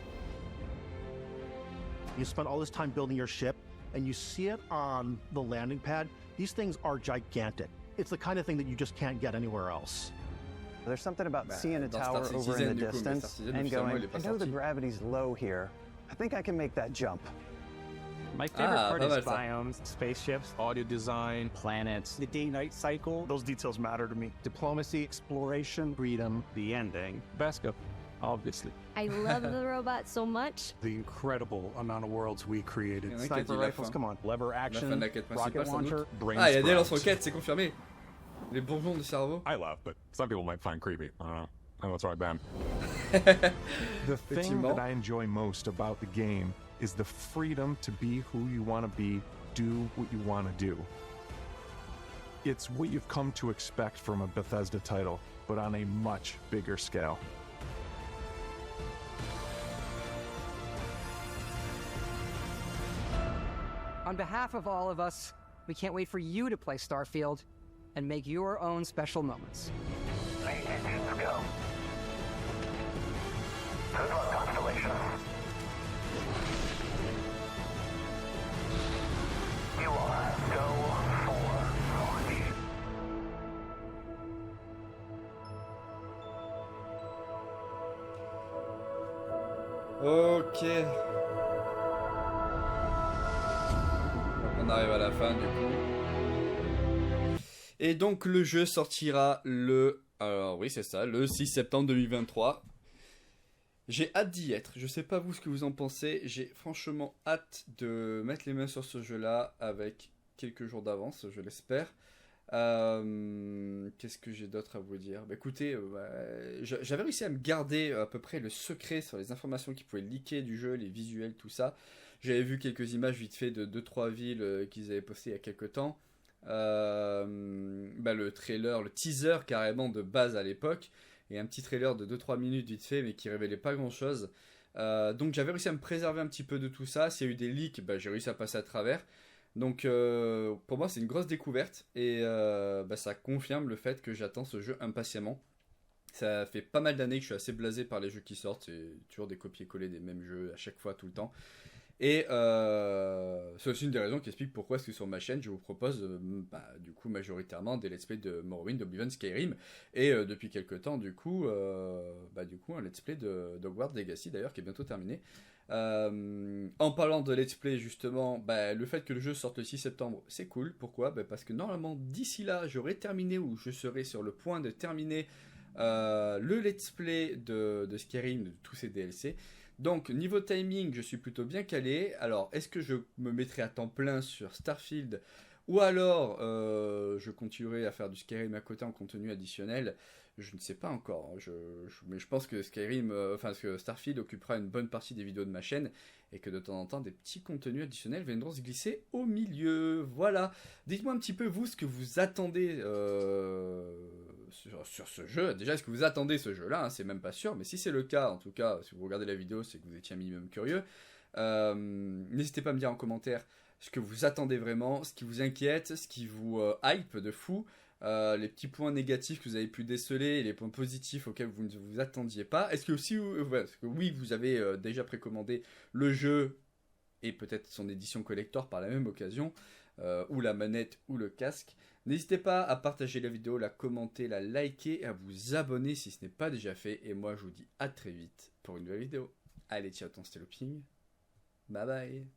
You spend all this time building your ship, and you see it on the landing pad. These things are gigantic. It's the kind of thing that you just can't get anywhere else. There's something about seeing a tower over in the distance and going, I know the gravity's low here. I think I can make that jump. My favorite part is biomes, spaceships, audio design, planets, the day-night cycle. Those details matter to me. Diplomacy, exploration, freedom, the ending. Basco, obviously. I love the robot so much. The incredible amount of worlds we created. Sniper rifles, come on. Lever action, rocket launcher, brain il y a des lance-roquettes, c'est confirmé. Les bourgeons du cerveau. I love, but some people might find creepy. I don't know. I know it's right, Ben. The thing that I enjoy most about the game is the freedom to be who you want to be, do what you want to do. It's what you've come to expect from a Bethesda title, but on a much bigger scale. On behalf of all of us, we can't wait for you to play Starfield and make your own special moments. The engines go. Good luck, Constellation. You are go for launch. Ok. On arrive à la fin du coup. Et donc le jeu sortira le... Alors oui c'est ça, le 6 septembre 2023. J'ai hâte d'y être. Je sais pas vous ce que vous en pensez. J'ai franchement hâte de mettre les mains sur ce jeu-là avec quelques jours d'avance, je l'espère. Qu'est-ce que j'ai d'autre à vous dire? Bah, écoutez, j'avais réussi à me garder à peu près le secret sur les informations qui pouvaient leaker du jeu, les visuels, tout ça. J'avais vu quelques images vite fait de 2-3 villes qu'ils avaient postées il y a quelques temps. Le trailer, le teaser carrément de base à l'époque, et un petit trailer de 2-3 minutes vite fait, mais qui révélait pas grand chose. Donc j'avais réussi à me préserver un petit peu de tout ça. S'il y a eu des leaks, j'ai réussi à passer à travers. Donc pour moi c'est une grosse découverte, et ça confirme le fait que j'attends ce jeu impatiemment. Ça fait pas mal d'années que je suis assez blasé par les jeux qui sortent, c'est toujours des copier-coller des mêmes jeux à chaque fois, tout le temps. Et c'est aussi une des raisons qui explique pourquoi est-ce que sur ma chaîne je vous propose du coup majoritairement des let's play de Morrowind, Oblivion, Skyrim, et depuis quelques temps du coup un let's play de Hogwarts Legacy d'ailleurs qui est bientôt terminé. En parlant de let's play justement, le fait que le jeu sorte le 6 septembre c'est cool. Pourquoi? Parce que normalement d'ici là j'aurai terminé, ou je serai sur le point de terminer le let's play de Skyrim, de tous ces DLC. Donc niveau timing je suis plutôt bien calé. Alors est-ce que je me mettrai à temps plein sur Starfield, ou alors je continuerai à faire du Skyrim à côté en contenu additionnel? Je ne sais pas encore, mais je pense que que Starfield occupera une bonne partie des vidéos de ma chaîne, et que de temps en temps des petits contenus additionnels viendront se glisser au milieu. Voilà, dites-moi un petit peu vous ce que vous attendez sur ce jeu. Déjà, est-ce que vous attendez ce jeu-là, hein? C'est même pas sûr, mais si c'est le cas, en tout cas, si vous regardez la vidéo, c'est que vous étiez un minimum curieux. N'hésitez pas à me dire en commentaire ce que vous attendez vraiment, ce qui vous inquiète, ce qui vous hype de fou, les petits points négatifs que vous avez pu déceler, et les points positifs auxquels vous ne vous attendiez pas. Est-ce que aussi, oui, vous avez déjà précommandé le jeu, et peut-être son édition collector par la même occasion, ou la manette ou le casque. N'hésitez pas à partager la vidéo, la commenter, la liker, et à vous abonner si ce n'est pas déjà fait. Et moi je vous dis à très vite pour une nouvelle vidéo. Allez, ciao, c'était le ping. Bye bye.